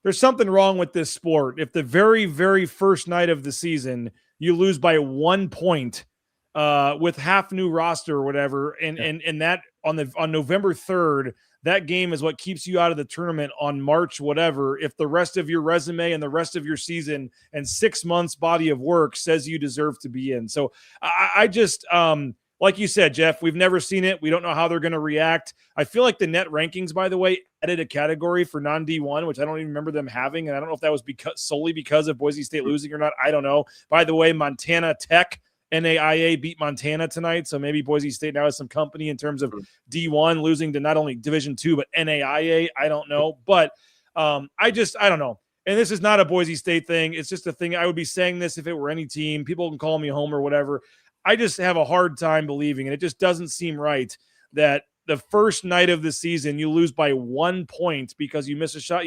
there's something wrong with this sport. If the very, very first night of the season you lose by 1 point with half new roster or whatever, and that on November 3rd. That game is what keeps you out of the tournament on March whatever, if the rest of your resume and the rest of your season and 6 months body of work says you deserve to be in. So I just, like you said, Geoff, we've never seen it. We don't know how they're going to react. I feel like the net rankings, by the way, added a category for non-D1, which I don't even remember them having. And I don't know if that was solely because of Boise State losing or not. I don't know. By the way, Montana Tech NAIA beat Montana tonight, so maybe Boise State now has some company in terms of D1 losing to not only Division II but NAIA. I don't know, but I don't know. And this is not a Boise State thing. It's just a thing. I would be saying this if it were any team. People can call me home or whatever. I just have a hard time believing, and it just doesn't seem right that the first night of the season, you lose by 1 point because you miss a shot,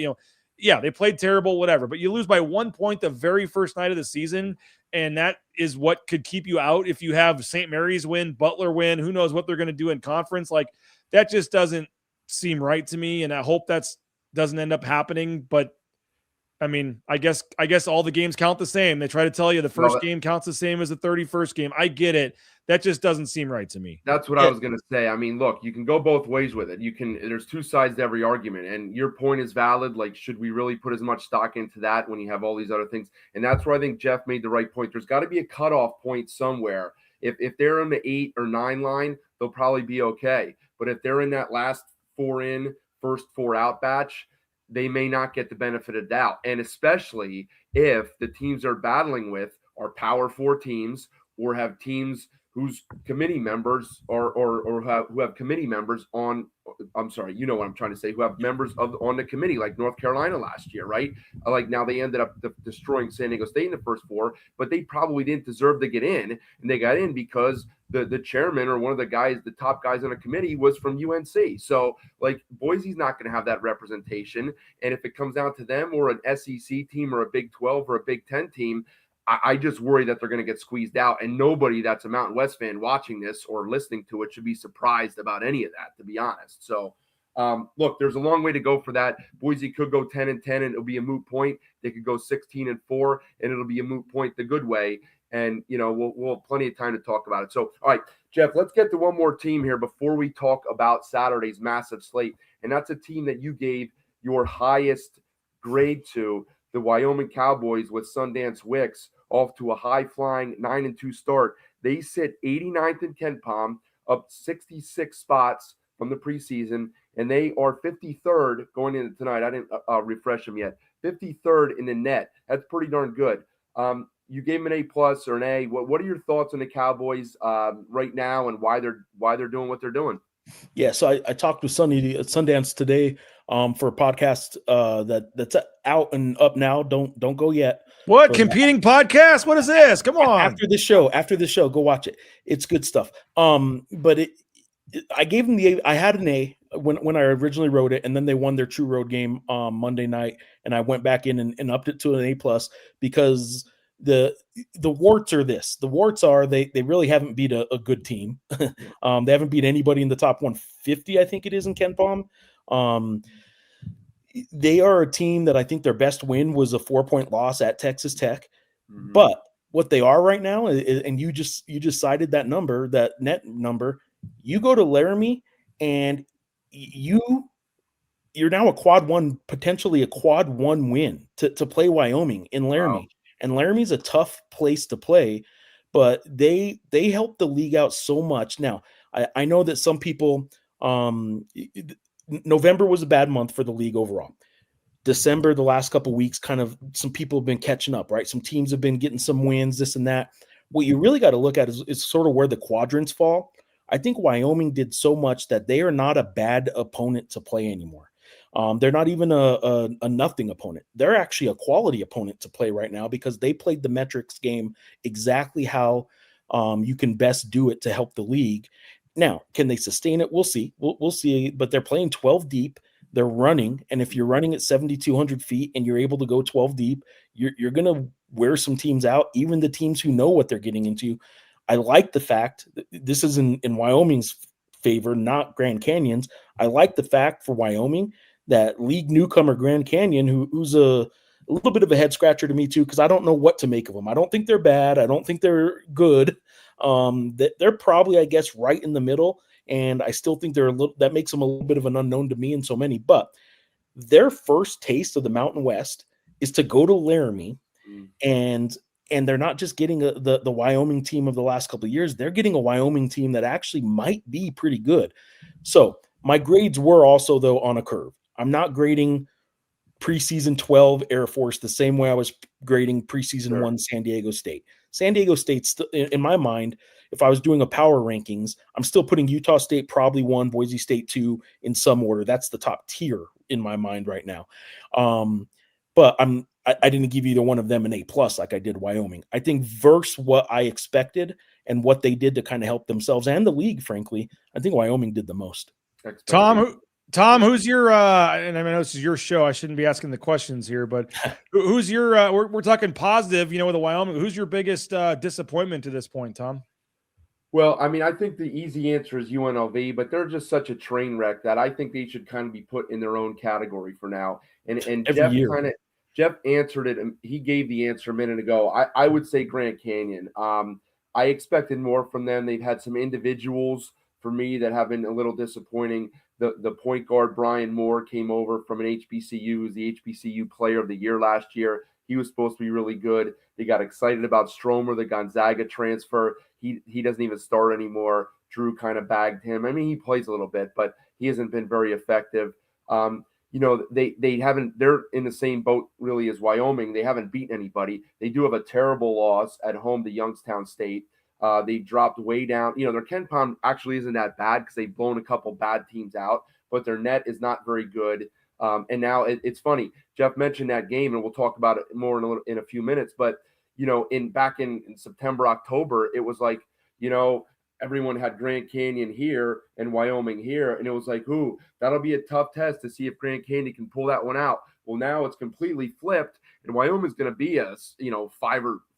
yeah, they played terrible, whatever, but you lose by 1 point the very first night of the season. And that is what could keep you out. If you have St. Mary's win, Butler win, who knows what they're going to do in conference. Like, that just doesn't seem right to me. And I hope doesn't end up happening. But I mean, I guess all the games count the same. They try to tell you the first game counts the same as the 31st game. I get it. That just doesn't seem right to me. That's what I was going to say. I mean, look, you can go both ways with it. There's two sides to every argument, and your point is valid. Like, should we really put as much stock into that when you have all these other things? And that's where I think Geoff made the right point. There's got to be a cutoff point somewhere. If they're in the 8 or 9 line, they'll probably be okay. But if they're in that last 4 in, first 4 out batch, they may not get the benefit of doubt. And especially if the teams they're battling with are Power 4 teams or have teams whose committee members who have committee members on, I'm sorry, you know what I'm trying to say, who have members on the committee, like North Carolina last year, right? Like, now they ended up destroying San Diego State in the first 4, but they probably didn't deserve to get in, and they got in because the chairman or one of the guys, the top guys on the committee, was from UNC. So, like, Boise's not going to have that representation, and if it comes down to them or an SEC team or a Big 12 or a Big 10 team, I just worry that they're going to get squeezed out, and nobody that's a Mountain West fan watching this or listening to it should be surprised about any of that, to be honest. So, look, there's a long way to go for that. Boise could go 10-10, and it'll be a moot point. They could go 16-4, and it'll be a moot point the good way. And, we'll have plenty of time to talk about it. So, all right, Geoff, let's get to one more team here before we talk about Saturday's massive slate. And that's a team that you gave your highest grade to, the Wyoming Cowboys, with Sundance Wicks off to a high-flying 9-2 start. They sit 89th in KenPom, up 66 spots from the preseason, and they are 53rd going into tonight. I didn't refresh them yet. 53rd in the net. That's pretty darn good. You gave them an A+ or an A. What are your thoughts on the Cowboys right now, and why they're doing what they're doing? Yeah, so I talked with Sunny at Sundance today for a podcast that's out and up now. Don't go yet. What, competing podcast? What is this? Come on. After the show, go watch it. It's good stuff. But I gave them I had an A when I originally wrote it, and then they won their True Road game Monday night, and I went back in and upped it to an A+ because the warts are this. The warts are they really haven't beat a good team. They haven't beat anybody in the top 150, I think it is, in KenPom. They are a team that I think their best win was a 4-point loss at Texas Tech. Mm-hmm. But what they are right now, and you just cited that number, that net number, you go to Laramie and you're now potentially a quad one win to play Wyoming in Laramie. Wow. And Laramie's a tough place to play, but they help the league out so much. Now, I know that some people, November was a bad month for the league overall. December, the last couple of weeks, kind of some people have been catching up, right? Some teams have been getting some wins, this and that. What you really got to look at is sort of where the quadrants fall. I think Wyoming did so much that they are not a bad opponent to play anymore. They're not even a nothing opponent. They're actually a quality opponent to play right now because they played the metrics game exactly how you can best do it to help the league. Now, can they sustain it? We'll see. We'll see. But they're playing 12 deep. They're running. And if you're running at 7,200 feet and you're able to go 12 deep, you're going to wear some teams out, even the teams who know what they're getting into. I like the fact that this is in Wyoming's favor, not Grand Canyon's. I like the fact for Wyoming that league newcomer Grand Canyon, who's a little bit of a head scratcher to me too, because I don't know what to make of them. I don't think they're bad. I don't think they're good. They're probably, I guess, right in the middle, and I still think that makes them a little bit of an unknown to me and so many. But their first taste of the Mountain West is to go to Laramie, and they're not just getting the Wyoming team of the last couple of years. They're getting a Wyoming team that actually might be pretty good. So my grades were also, though, on a curve. I'm not grading preseason 12 Air Force the same way I was grading preseason 1 San Diego State. San Diego State's, in my mind, if I was doing a power rankings, I'm still putting Utah State probably 1, Boise State 2 in some order. That's the top tier in my mind right now. But I didn't give either one of them an A+ like I did Wyoming. I think versus what I expected and what they did to kind of help themselves and the league, frankly, I think Wyoming did the most. Tom, who's your and I know this is your show, I shouldn't be asking the questions here, but who's your we're talking positive, with the Wyoming, who's your biggest disappointment to this point, Tom? Well, I mean, I think the easy answer is UNLV, but they're just such a train wreck that I think they should kind of be put in their own category for now. And Every year. Geoff answered it, and he gave the answer a minute ago. I would say Grand Canyon. I expected more from them. They've had some individuals for me that have been a little disappointing. The point guard Brian Moore came over from an HBCU, who's the HBCU Player of the Year last year. He was supposed to be really good. They got excited about Stromer, the Gonzaga transfer. He doesn't even start anymore. Drew kind of bagged him. I mean, he plays a little bit, but he hasn't been very effective. They haven't. They're in the same boat really as Wyoming. They haven't beaten anybody. They do have a terrible loss at home to Youngstown State. They dropped way down. Their Ken Palm actually isn't that bad because they've blown a couple bad teams out, but their net is not very good. And now it's funny. Geoff mentioned that game, and we'll talk about it more in a few minutes. But back in September, October, it was like everyone had Grand Canyon here and Wyoming here, and it was like, ooh, that'll be a tough test to see if Grand Canyon can pull that one out. Well, now it's completely flipped, and Wyoming's going to be a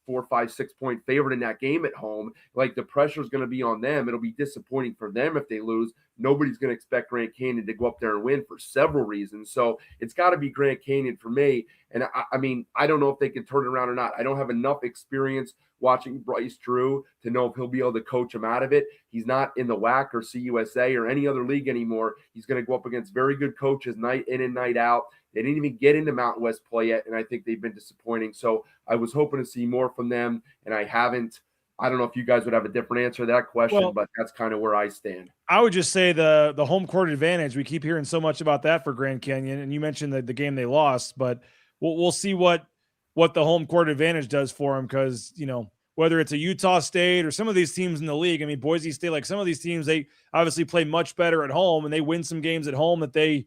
4, 5, 6 point favorite in that game at home. Like, the pressure is going to be on them. It'll be disappointing for them if they lose. Nobody's going to expect Grand Canyon to go up there and win for several reasons. So it's got to be Grand Canyon for me. And I mean, I don't know if they can turn it around or not. I don't have enough experience watching Bryce Drew to know if he'll be able to coach him out of it. He's not in the WAC or CUSA or any other league anymore. He's going to go up against very good coaches night in and night out. They didn't even get into Mountain West play yet, and I think they've been disappointing. So I was hoping to see more from them, and I haven't. I don't know if you guys would have a different answer to that question, but that's kind of where I stand. I would just say the home court advantage. We keep hearing so much about that for Grand Canyon, and you mentioned the game they lost, but we'll see what the home court advantage does for them, because whether it's a Utah State or some of these teams in the league. I mean, Boise State, like some of these teams, they obviously play much better at home, and they win some games at home that they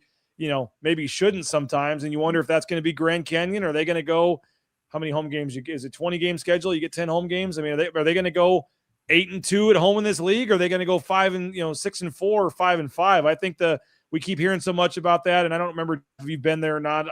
maybe shouldn't sometimes. And you wonder if that's going to be Grand Canyon. Are they going to go, how many home games? Is it 20 game schedule? You get 10 home games. I mean, are they going to go 8-2 at home in this league? Or are they going to go 6-4 or 5-5? I think we keep hearing so much about that. And I don't remember if you've been there or not.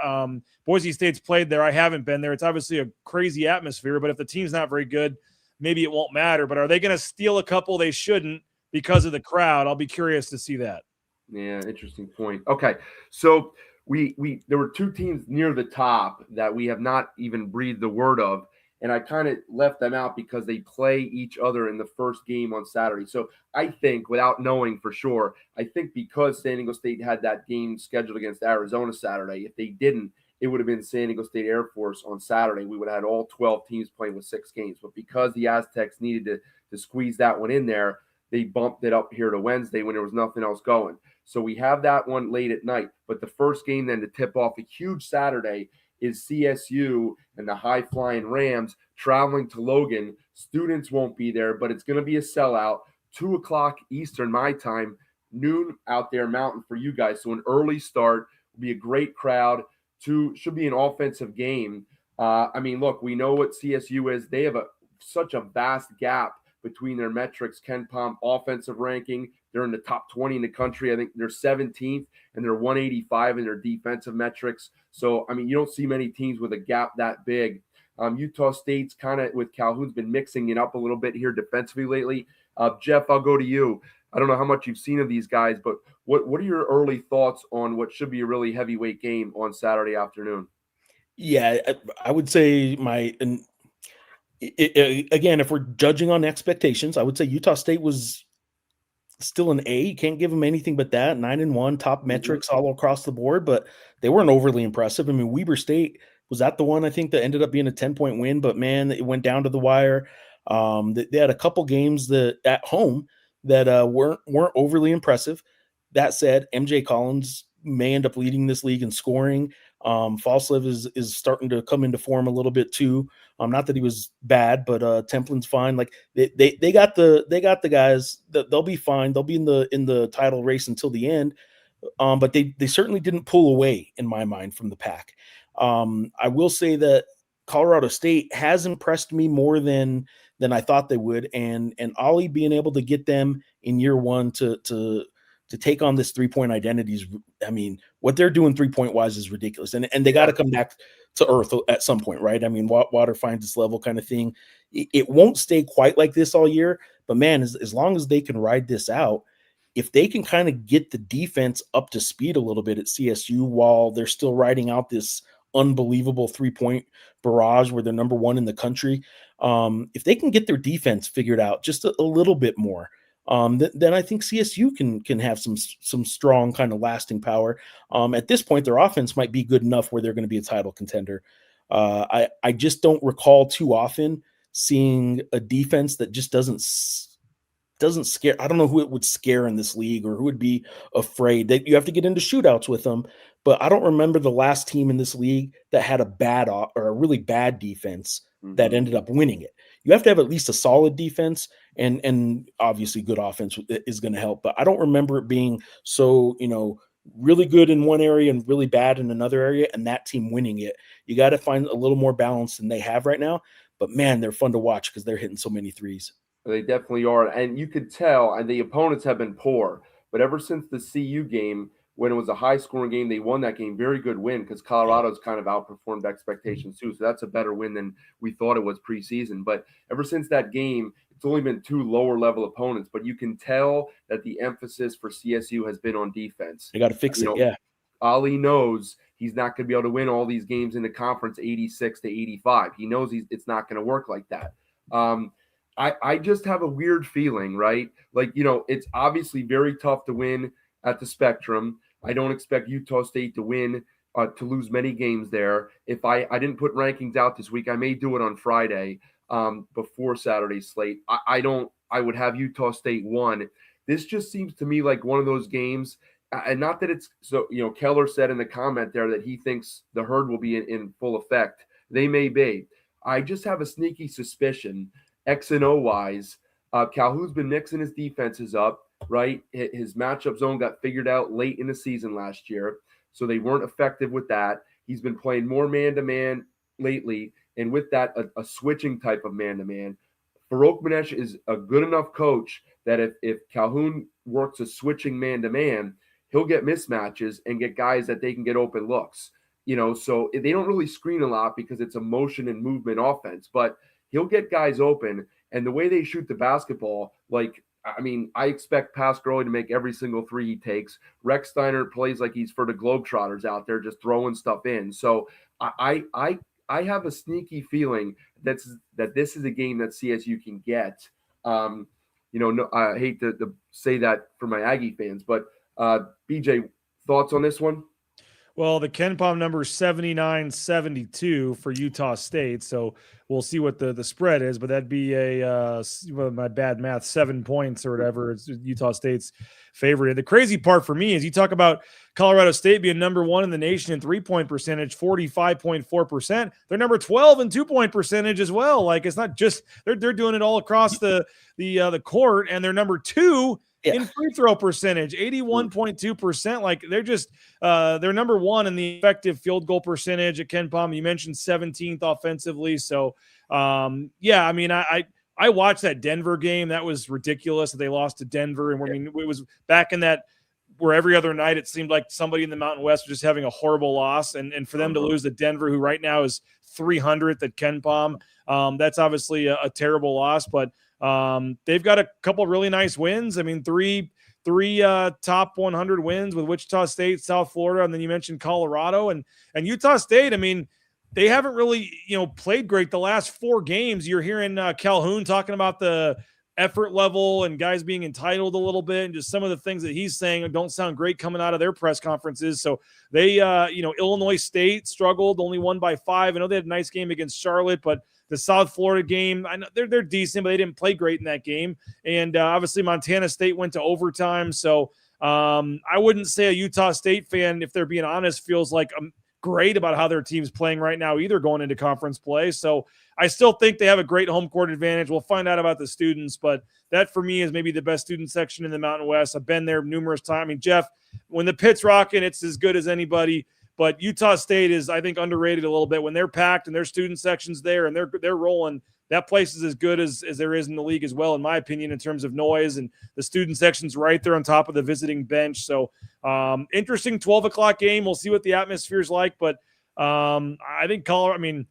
Boise State's played there. I haven't been there. It's obviously a crazy atmosphere, but if the team's not very good, maybe it won't matter. But are they going to steal a couple they shouldn't because of the crowd? I'll be curious to see that. Yeah, interesting point. Okay, so we there were two teams near the top that we have not even breathed the word of, and I kind of left them out because they play each other in the first game on Saturday. So I think, without knowing for sure, I think because San Diego State had that game scheduled against Arizona Saturday, if they didn't, it would have been San Diego State Air Force on Saturday. We would have had all 12 teams playing with 6 games. But because the Aztecs needed to squeeze that one in there, they bumped it up here to Wednesday when there was nothing else going. So we have that one late at night. But the first game then to tip off a huge Saturday is CSU and the high-flying Rams traveling to Logan. Students won't be there, but it's going to be a sellout. 2 o'clock Eastern, my time, noon out there Mountain for you guys. So an early start will be a great crowd. Should be an offensive game. I mean, look, we know what CSU is. They have such a vast gap between their metrics. Ken Palm offensive ranking, they're in the top 20 in the country. I think they're 17th, and they're 185 in their defensive metrics. So, I mean, you don't see many teams with a gap that big. Utah State's kind of, with Calhoun's, been mixing it up a little bit here defensively lately. Geoff, I'll go to you. I don't know how much you've seen of these guys, but what are your early thoughts on what should be a really heavyweight game on Saturday afternoon? Yeah, I would say again, if we're judging on expectations, I would say Utah State was still an A. You can't give them anything but that. 9-1, top metrics all across the board, but they weren't overly impressive. I mean, Weber State, was that the one I think that ended up being a 10-point win, but man, it went down to the wire. They had a couple games that at home that weren't overly impressive. That said, MJ Collins may end up leading this league in scoring. Falslev is starting to come into form a little bit too. Not that he was bad, but Templin's fine. Like they got the guys that they'll be fine. They'll be in the title race until the end. But they certainly didn't pull away in my mind from the pack. I will say that Colorado State has impressed me more than I thought they would, and Ollie being able to get them in year one to to take on this 3-point identity. I mean, what they're doing 3-point wise is ridiculous. And they got to come back to earth at some point, right? I mean, water finds its level kind of thing. It won't stay quite like this all year, but man, as long as they can ride this out, if they can kind of get the defense up to speed a little bit at CSU while they're still riding out this unbelievable 3-point barrage where they're number one in the country, if they can get their defense figured out just a little bit more, then I think CSU can have some strong kind of lasting power. At this point, their offense might be good enough where they're going to be a title contender. I just don't recall too often seeing a defense that just doesn't scare. I don't know who it would scare in this league or who would be afraid. That you have to get into shootouts with them, but I don't remember the last team in this league that had a really bad defense that ended up winning it. You have to have at least a solid defense, and obviously good offense is going to help. But I don't remember it being so, really good in one area and really bad in another area, and that team winning it. You got to find a little more balance than they have right now. But man, they're fun to watch because they're hitting so many threes. They definitely are. And you could tell, and the opponents have been poor. But ever since the CU game, when it was a high-scoring game, they won that game. Very good win because Colorado's kind of outperformed expectations too. So that's a better win than we thought it was preseason. But ever since that game, it's only been 2 lower-level opponents. But you can tell that the emphasis for CSU has been on defense. They got to fix it, yeah. Ali knows he's not going to be able to win all these games in the conference 86-85. He knows it's not going to work like that. I just have a weird feeling, right? Like, it's obviously very tough to win at the Spectrum. I don't expect Utah State to win, to lose many games there. If I didn't put rankings out this week, I may do it on Friday before Saturday's slate. I would have Utah State 1. This just seems to me like one of those games, and not that it's so, Keller said in the comment there that he thinks the herd will be in full effect. They may be. I just have a sneaky suspicion, X and O wise, Calhoun's been mixing his defenses up, right? His matchup zone got figured out late in the season last year, so they weren't effective with that. He's been playing more man-to-man lately, and with that, a switching type of man-to-man. Farouk Manesh is a good enough coach that if Calhoun works a switching man-to-man, he'll get mismatches and get guys that they can get open looks. So they don't really screen a lot because it's a motion and movement offense, but he'll get guys open. And the way they shoot the basketball, I expect Pasquarelli to make every single three he takes. Rex Steiner plays like he's for the Globetrotters out there, just throwing stuff in. So I have a sneaky feeling that this is a game that CSU can get. I hate to say that for my Aggie fans, but BJ, thoughts on this one? Well, the KenPom number is 79-72 for Utah State, so we'll see what the spread is, but that'd be my bad math, 7 points or whatever. It's Utah State's favorite. The crazy part for me is you talk about Colorado State being number 1 in the nation in 3-point percentage, 45.4%. They're number 12 in 2-point percentage as well. Like, it's not just they're doing it all across the court, and they're number 2 in free throw percentage, 81.2%. Like, they're just they're number 1 in the effective field goal percentage at KenPom. You mentioned 17th offensively. So I watched that Denver game. That was ridiculous that they lost to Denver. And it was back in that where every other night it seemed like somebody in the Mountain West was just having a horrible loss. And for them to lose to Denver, who right now is 300th at KenPom, that's obviously a terrible loss. But they've got a couple really nice wins. I mean, three top 100 wins with Wichita State, South Florida, and then you mentioned Colorado and Utah State. I mean, they haven't really, played great the last 4 games. You're hearing Calhoun talking about the effort level and guys being entitled a little bit, and just some of the things that he's saying don't sound great coming out of their press conferences. So they, Illinois State struggled, only won by 5. I know they had a nice game against Charlotte, but the South Florida game, I know they're decent, but they didn't play great in that game. And obviously Montana State went to overtime. So I wouldn't say a Utah State fan, if they're being honest, feels like great about how their team's playing right now, either going into conference play. So I still think they have a great home court advantage. We'll find out about the students, but that for me is maybe the best student section in the Mountain West. I've been there numerous times. I mean, Jeff, when the pit's rocking, it's as good as anybody. But Utah State is, I think, underrated a little bit. When they're packed and their student section's there and they're rolling, that place is as good as there is in the league as well, in my opinion, in terms of noise, and the student section's right there on top of the visiting bench. So interesting 12 o'clock game. We'll see what the atmosphere is like, but I think Colorado, I mean,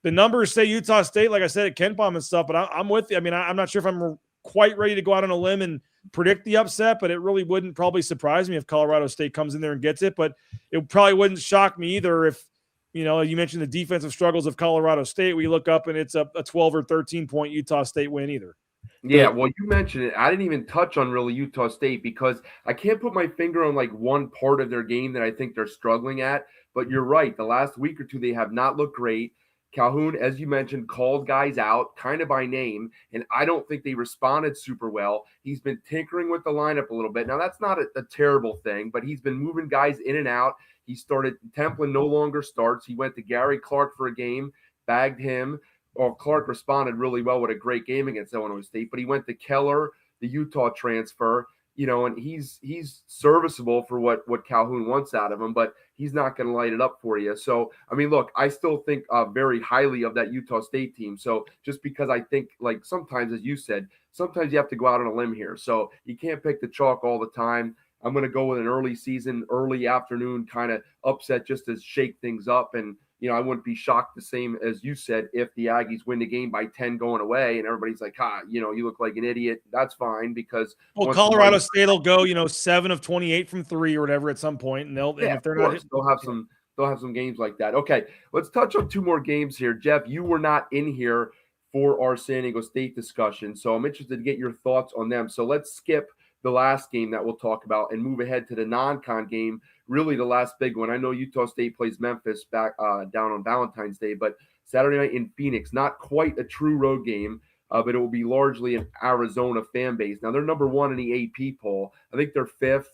the numbers say Utah State, like I said, at KenPom and stuff, but I'm with you. I mean, I'm not sure if I'm quite ready to go out on a limb and predict the upset, but it really wouldn't probably surprise me if Colorado State comes in there and gets it, but it probably wouldn't shock me either if, you know, you mentioned the defensive struggles of Colorado State. We look up and it's a 12 or 13 point Utah State win either. Yeah, well, you mentioned it. I didn't even touch on really Utah State because I can't put my finger on like one part of their game that I think they're struggling at. But you're right. The last week or two, they have not looked great. Calhoun, as you mentioned, called guys out kind of by name, and I don't think they responded super well. He's been tinkering with the lineup a little bit. Now, that's not a terrible thing, but he's been moving guys in and out. He started Templin no longer starts. He went to Gary Clark for a game, bagged him. Or Clark responded really well with a great game against Illinois State, but he went to Keller, the Utah transfer, you know, and he's serviceable for what Calhoun wants out of him, but he's not going to light it up for you. So, I mean, look, I still think very highly of that Utah State team. So just because I think, like, sometimes, as you said, sometimes you have to go out on a limb here. So you can't pick the chalk all the time. I'm going to go with an early season, early afternoon kind of upset just to shake things up. And, you know, I wouldn't be shocked, the same as you said, if the Aggies win the game by 10 going away and everybody's like, you know, you look like an idiot. That's fine because Colorado State will go, you know, 7 of 28 from 3 or whatever at some point, and and if they're not, they'll have some games like that. Okay, let's touch on 2 more games here. Geoff, you were not in here for our San Diego State discussion, so I'm interested to get your thoughts on them. So let's skip the last game that we'll talk about and move ahead to the non-con game. Really the last big one. I know Utah State plays Memphis back down on Valentine's Day, but Saturday night in Phoenix, not quite a true road game, but it will be largely an Arizona fan base. Now, they're number 1 in the AP poll. I think they're 5th,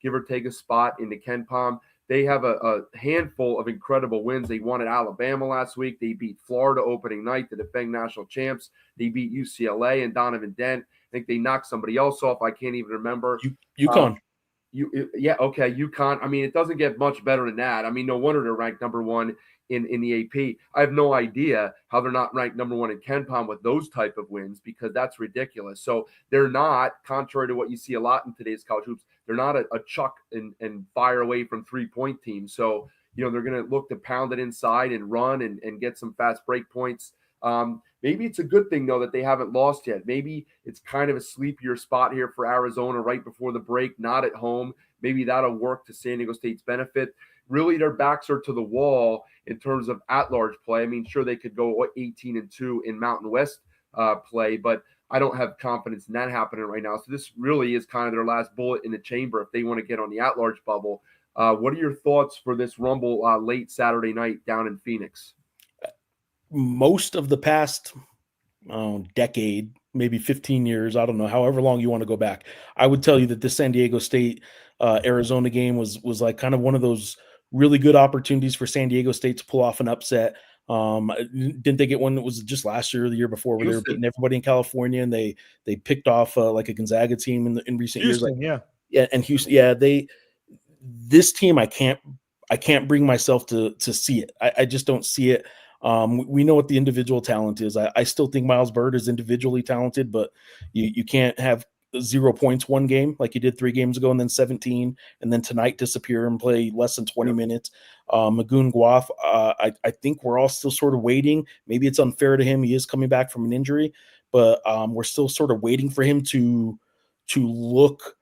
give or take a spot in the KenPom. They have a handful of incredible wins. They won at Alabama last week. They beat Florida opening night, the defending national champs. They beat UCLA and Donovan Dent. I think they knocked somebody else off. I can't even remember. UConn. UConn. I mean, it doesn't get much better than that. I mean, no wonder they're ranked number 1 in the AP. I have no idea how they're not ranked number 1 in KenPom with those type of wins, because that's ridiculous. So they're not, contrary to what you see a lot in today's college hoops, they're not a chuck and fire away from 3-point team. So, you know, they're going to look to pound it inside and run and get some fast break points. Maybe it's a good thing, though, that they haven't lost yet. Maybe it's kind of a sleepier spot here for Arizona right before the break, not at home. Maybe that'll work to San Diego State's benefit. Really, their backs are to the wall in terms of at-large play. I mean, sure, they could go 18-2 in Mountain West play, but I don't have confidence in that happening right now. So this really is kind of their last bullet in the chamber if they want to get on the at-large bubble. What are your thoughts for this Rumble late Saturday night down in Phoenix? Most of the past decade, maybe 15 years, I don't know, however long you want to go back, I would tell you that this San Diego State Arizona game was like kind of one of those really good opportunities for San Diego State to pull off an upset. Didn't they get one that was just last year or the year before where they were beating everybody in California, and they picked off like a Gonzaga team in recent years? Like, yeah, and Houston, this team, I can't bring myself to see it. I just don't see it. We know what the individual talent is. I still think Miles Byrd is individually talented, but you can't have 0 points one game like you did 3 games ago and then 17, and then tonight disappear and play less than 20 minutes. Magoon Guaf, I think we're all still sort of waiting. Maybe it's unfair to him. He is coming back from an injury, but we're still sort of waiting for him to look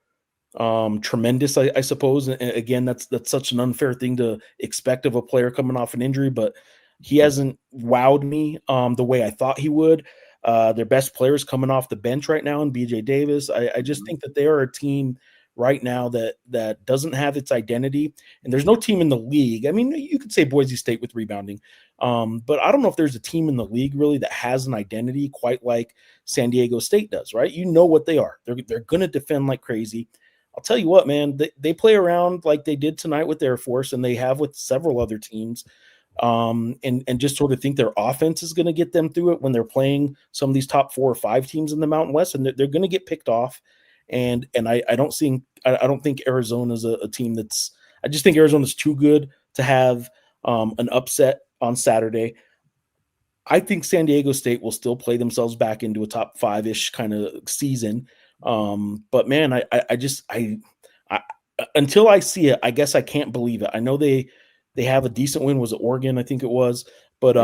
tremendous, I suppose. And again, that's such an unfair thing to expect of a player coming off an injury, but he hasn't wowed me the way I thought he would. Their best players coming off the bench right now in BJ Davis. I just think that they are a team right now that doesn't have its identity, and there's no team in the league. I mean, you could say Boise State with rebounding, but I don't know if there's a team in the league really that has an identity quite like San Diego State does, right? You know what they are. They're going to defend like crazy. I'll tell you what, man, they play around like they did tonight with Air Force, and they have with several other teams. And just sort of think their offense is going to get them through it when they're playing some of these top 4 or 5 teams in the Mountain West, and they're going to get picked off. And I don't think Arizona's a team I just think Arizona's too good to have an upset on Saturday. I think San Diego State will still play themselves back into a top 5-ish kind of season. But man, I until I see it, I guess I can't believe it. I know they have a decent win. Was it Oregon? I think it was, but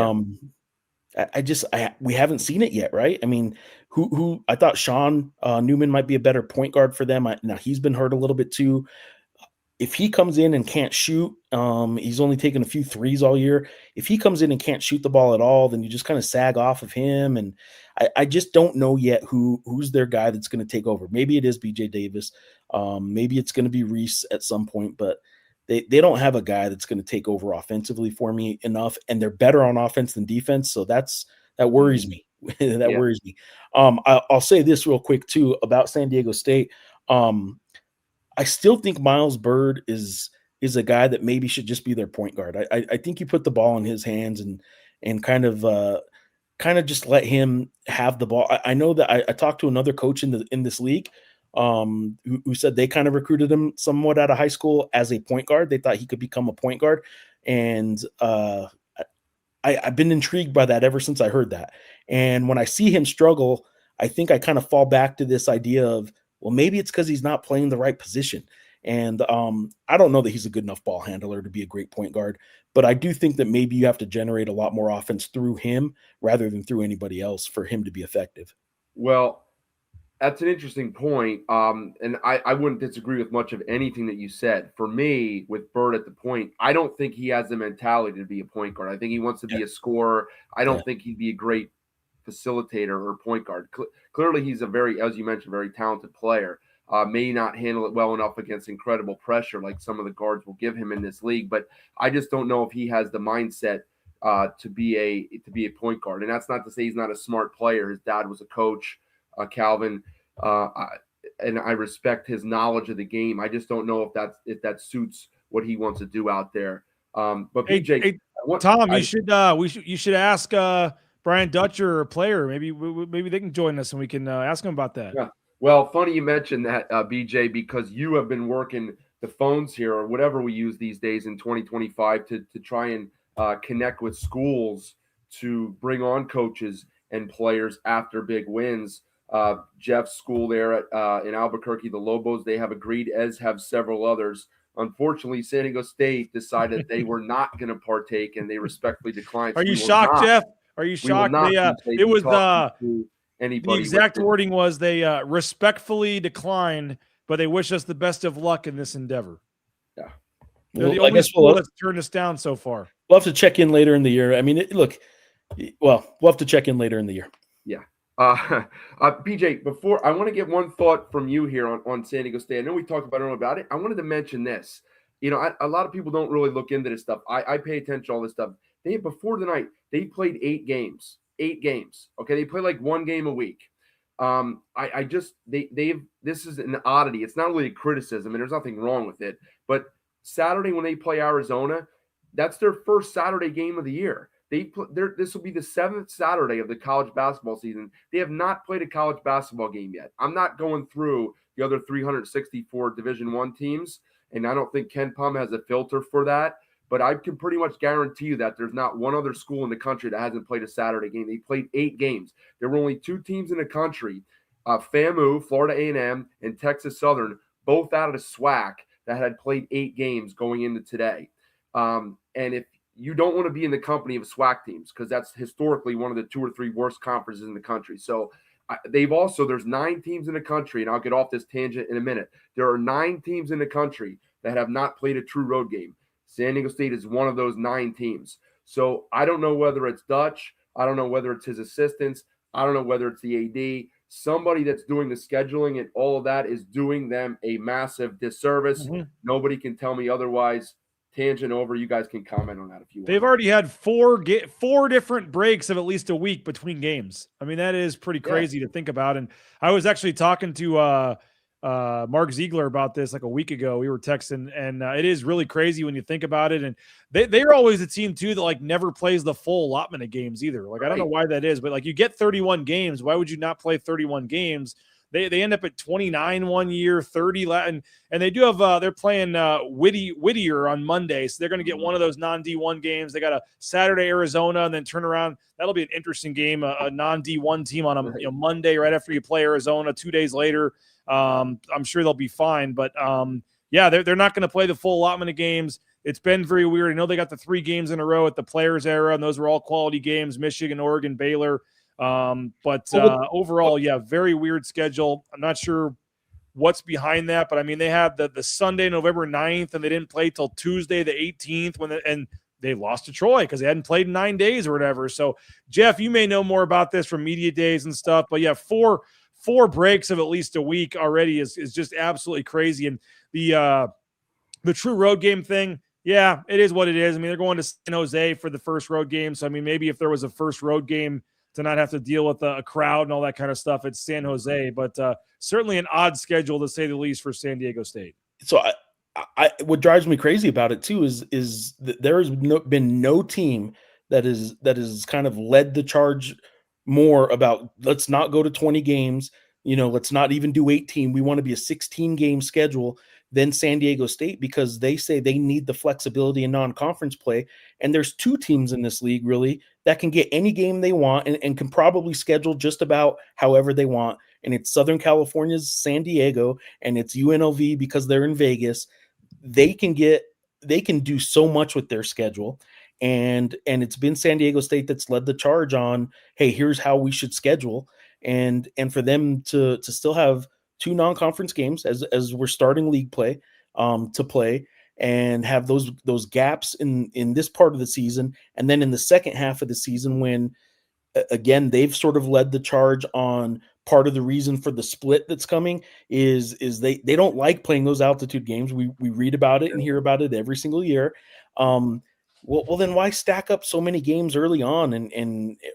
we haven't seen it yet, right? I mean, who I thought Sean Newman might be a better point guard for them. Now he's been hurt a little bit too. If he comes in and can't shoot, he's only taken a few threes all year. If he comes in and can't shoot the ball at all, then you just kind of sag off of him. And I just don't know yet who's their guy that's going to take over. Maybe it is BJ Davis. Maybe it's going to be Reese at some point, but they don't have a guy that's going to take over offensively for me enough. And they're better on offense than defense. So that worries me. Worries me. I'll say this real quick too about San Diego State. I still think Miles Bird is a guy that maybe should just be their point guard. I think you put the ball in his hands and kind of just let him have the ball. I know that I talked to another coach in this league who said they kind of recruited him somewhat out of high school as a point guard. They thought he could become a point guard, and I've been intrigued by that ever since I heard that. And when I see him struggle, I think I kind of fall back to this idea of, well, maybe it's because he's not playing the right position. And I don't know that he's a good enough ball handler to be a great point guard, but I do think that maybe you have to generate a lot more offense through him rather than through anybody else for him to be effective. Well, that's an interesting point. And I wouldn't disagree with much of anything that you said. For me, with Bird at the point, I don't think he has the mentality to be a point guard. I think he wants to be a scorer. I don't think he'd be a great facilitator or point guard. Clearly, he's a very, as you mentioned, very talented player. May not handle it well enough against incredible pressure like some of the guards will give him in this league. But I just don't know if he has the mindset to be a point guard. And that's not to say he's not a smart player. His dad was a coach, Calvin, and I respect his knowledge of the game. I just don't know if that suits what he wants to do out there. But BJ, Tom, you should ask Brian Dutcher, a player. Maybe they can join us and we can ask him about that. Yeah. Well, funny you mentioned that, BJ, because you have been working the phones here or whatever we use these days in 2025 to try and connect with schools to bring on coaches and players after big wins. Jeff's school there in Albuquerque, the Lobos, they have agreed, as have several others. Unfortunately, San Diego State decided they were not going to partake, and they respectfully declined. Are you shocked, Jeff? Are you shocked? It was anybody. The exact wording was they respectfully declined, but they wish us the best of luck in this endeavor. Yeah. They're the only school that's turned us down so far. We'll have to check in later in the year. I mean, we'll have to check in later in the year. Yeah. BJ, before I want to get one thought from you here on San Diego State. I know we talked about it. I wanted to mention this. You know, a lot of people don't really look into this stuff. I pay attention to all this stuff. Before the night, they played 8 games. 8 games. Okay, they play like 1 game a week. This is an oddity. It's not really a criticism, and there's nothing wrong with it. But Saturday when they play Arizona, that's their first Saturday game of the year. This will be the 7th Saturday of the college basketball season. They have not played a college basketball game yet. I'm not going through the other 364 Division I teams, and I don't think Ken Pom has a filter for that. But I can pretty much guarantee you that there's not one other school in the country that hasn't played a Saturday game. They played 8 games. There were only 2 teams in the country, FAMU, Florida A&M, and Texas Southern, both out of the SWAC, that had played 8 games going into today. And if you don't want to be in the company of SWAC teams, because that's historically one of the 2 or 3 worst conferences in the country. So there's 9 teams in the country, and I'll get off this tangent in a minute. There are 9 teams in the country that have not played a true road game. San Diego State is one of those 9 teams. So I don't know whether it's Dutch. I don't know whether it's his assistants. I don't know whether it's the AD. Somebody that's doing the scheduling and all of that is doing them a massive disservice. Mm-hmm. Nobody can tell me otherwise. Tangent over. You guys can comment on that if you want. They've already had 4 different breaks of at least a week between games. I mean, that is pretty crazy to think about. And I was actually talking to Mark Ziegler about this like a week ago. We were texting, and it is really crazy when you think about it. And they're always a team too that like never plays the full allotment of games either. Like, right. I don't know why that is, but like you get 31 games. Why would you not play 31 games? They end up at 29 one year, 30 and they do have they're playing Whittier on Monday, so they're going to get one of those non-D1 games. They got a Saturday Arizona, and then turn around. That'll be an interesting game, a non-D1 team on a Monday right after you play Arizona. 2 days later, I'm sure they'll be fine, but yeah, they're not going to play the full allotment of games. It's been very weird. I know they got the 3 games in a row at the Players era, and those were all quality games: Michigan, Oregon, Baylor. But overall, yeah, very weird schedule. I'm not sure what's behind that, but I mean, they have the Sunday, November 9th, and they didn't play till Tuesday, the 18th, and they lost to Troy because they hadn't played in 9 days or whatever. So, Geoff, you may know more about this from media days and stuff, but yeah, four breaks of at least a week already is just absolutely crazy. And the true road game thing, yeah, it is what it is. I mean, they're going to San Jose for the first road game. So, I mean, maybe if there was a first road game to not have to deal with a crowd and all that kind of stuff, it's San Jose. But certainly an odd schedule, to say the least, for San Diego State. So I what drives me crazy about it too is that there has been no team that is kind of led the charge more about, let's not go to 20 games, let's not even do 18. We want to be a 16 game schedule than San Diego State, because they say they need the flexibility in non-conference play. And there's 2 teams in this league really that can get any game they want and can probably schedule just about however they want. And it's Southern California's San Diego, and it's UNLV because they're in Vegas. They can do so much with their schedule. And it's been San Diego State that's led the charge on, hey, here's how we should schedule. And for them to still have 2 non-conference games as we're starting league play to play, and have those gaps in this part of the season. And then in the second half of the season, when again, they've sort of led the charge on part of the reason for the split that's coming is they don't like playing those altitude games. We read about it and hear about it every single year. Well, then why stack up so many games early on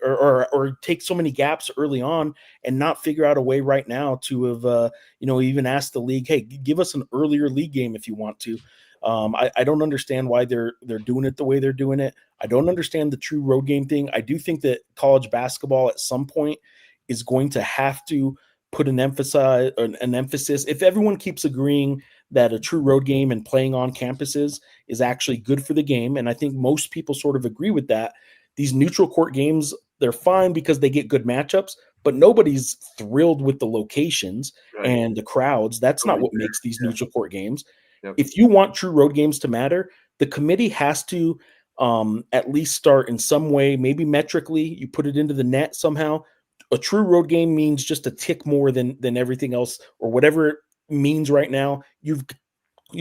or take so many gaps early on and not figure out a way right now to have, even asked the league, hey, give us an earlier league game if you want to. I don't understand why they're doing it the way they're doing it. I don't understand the true road game thing. I do think that college basketball at some point is going to have to put an emphasis. If everyone keeps agreeing that a true road game and playing on campuses is actually good for the game, and I think most people sort of agree with that, these neutral court games, they're fine because they get good matchups, but nobody's thrilled with the locations and the crowds. That's not what makes these neutral court games. Yep. If you want true road games to matter, the committee has to at least start in some way, maybe metrically, you put it into the net somehow. A true road game means just a tick more than everything else, or whatever it means right now. You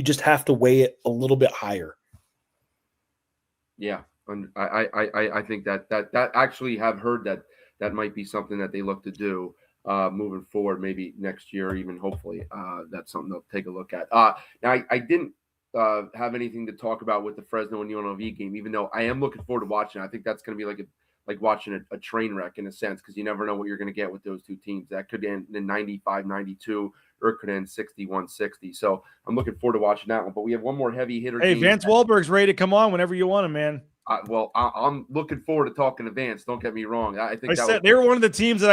just have to weigh it a little bit higher. Yeah, I think that actually have heard that might be something that they look to do moving forward, maybe next year, even hopefully. That's something they'll take a look at. Now, I didn't have anything to talk about with the Fresno and UNLV game, even though I am looking forward to watching. I think that's going to be like watching a train wreck in a sense, because you never know what you're going to get with those 2 teams. That could end in 95-92, or it could end 61-60. So I'm looking forward to watching that one. But we have one more heavy hitter. Hey, Vance Wahlberg's ready to come on whenever you want him, man. I'm looking forward to talking to Vance. Don't get me wrong. I think they were one of the teams that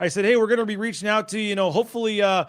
I said, hey, we're going to be reaching out to, hopefully, a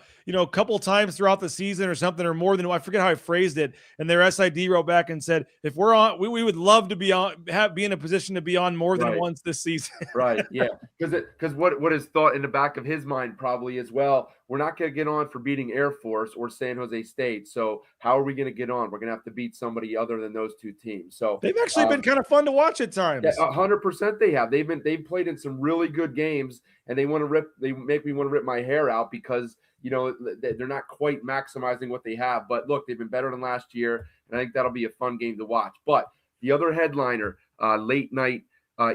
couple times throughout the season or something, or more than, I forget how I phrased it. And their SID wrote back and said, if we're on, we would love to be in a position to be on more than once this season. Right. Yeah. Because what is thought in the back of his mind probably as well, we're not going to get on for beating Air Force or San Jose State. So how are we going to get on? We're going to have to beat somebody other than those 2 teams. So they've actually been kind of fun to watch at times. Yeah, 100% they have. They've played in some really good games, and they make me want to rip my hair out because, they're not quite maximizing what they have. But look, they've been better than last year, and I think that'll be a fun game to watch. But the other headliner, late night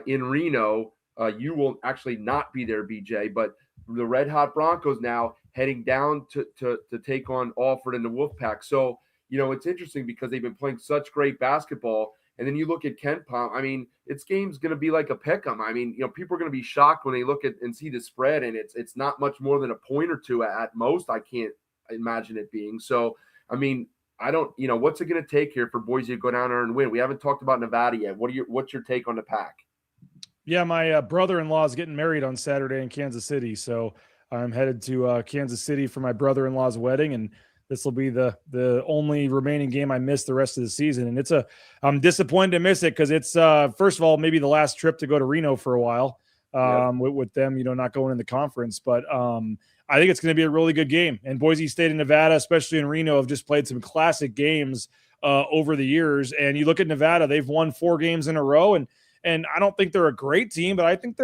in Reno, you will actually not be there, BJ, but the Red Hot Broncos now heading down to take on Alfred and the Wolfpack. So, it's interesting because they've been playing such great basketball. And then you look at Kent Palm. I mean, its game's going to be like a pick'em. I mean, people are going to be shocked when they look at and see the spread, and it's not much more than a point or 2 at most. I can't imagine it being. So, I mean, I don't. What's it going to take here for Boise to go down there and win? We haven't talked about Nevada yet. What's your take on the Pack? Yeah, my brother-in-law is getting married on Saturday in Kansas City, so I'm headed to Kansas City for my brother-in-law's wedding, and this will be the only remaining game I miss the rest of the season. And I'm disappointed to miss it because it's first of all maybe the last trip to go to Reno for a while with them, not going in the conference. But I think it's going to be a really good game. And Boise State and Nevada, especially in Reno, have just played some classic games over the years. And you look at Nevada; they've won 4 games in a row, and I don't think they're a great team, but I think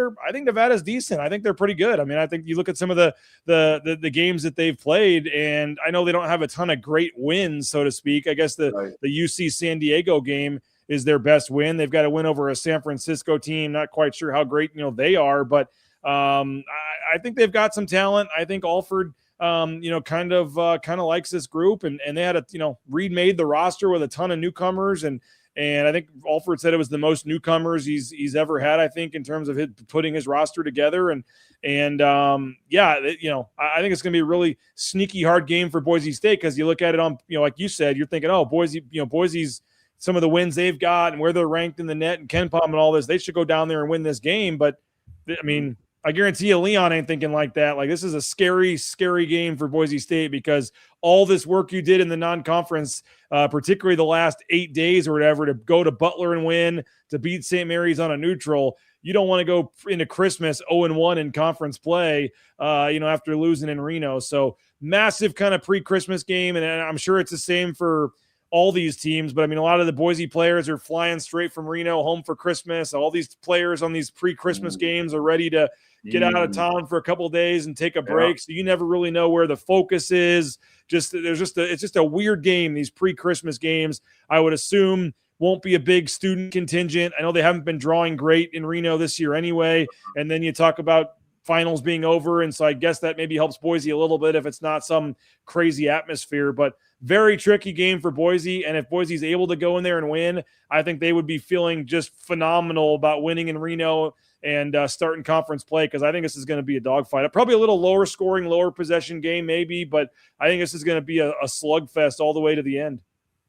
Nevada's decent. I think they're pretty good. I mean, I think you look at some of the games that they've played, and I know they don't have a ton of great wins, so to speak. I guess the UC San Diego game is their best win. They've got a win over a San Francisco team. Not quite sure how great they are, but I think they've got some talent. I think Alford kind of likes this group, and they had Reed made the roster with a ton of newcomers, and I think Alford said it was the most newcomers he's ever had, I think, in terms of putting his roster together. I think it's going to be a really sneaky hard game for Boise State because you look at it on, like you said, you're thinking, oh, Boise's some of the wins they've got and where they're ranked in the net and KenPom and all this, they should go down there and win this game. But I mean, I guarantee you Leon ain't thinking like that. Like, this is a scary, scary game for Boise State because all this work you did in the non-conference, particularly the last 8 days or whatever, to go to Butler and win, to beat St. Mary's on a neutral, you don't want to go into Christmas 0-1 in conference play, after losing in Reno. So massive kind of pre-Christmas game, and I'm sure it's the same for all these teams, but I mean, a lot of the Boise players are flying straight from Reno home for Christmas. All these players on these pre-Christmas games are ready to get out of town for a couple of days and take a break. So you never really know where the focus is. It's just a weird game. These pre-Christmas games, I would assume, won't be a big student contingent. I know they haven't been drawing great in Reno this year anyway. And then you talk about finals being over. And so I guess that maybe helps Boise a little bit if it's not some crazy atmosphere, but very tricky game for Boise. And if Boise's able to go in there and win, I think they would be feeling just phenomenal about winning in Reno and starting conference play, because I think this is going to be a dogfight. Probably a little lower scoring, lower possession game maybe, but I think this is going to be a slugfest all the way to the end.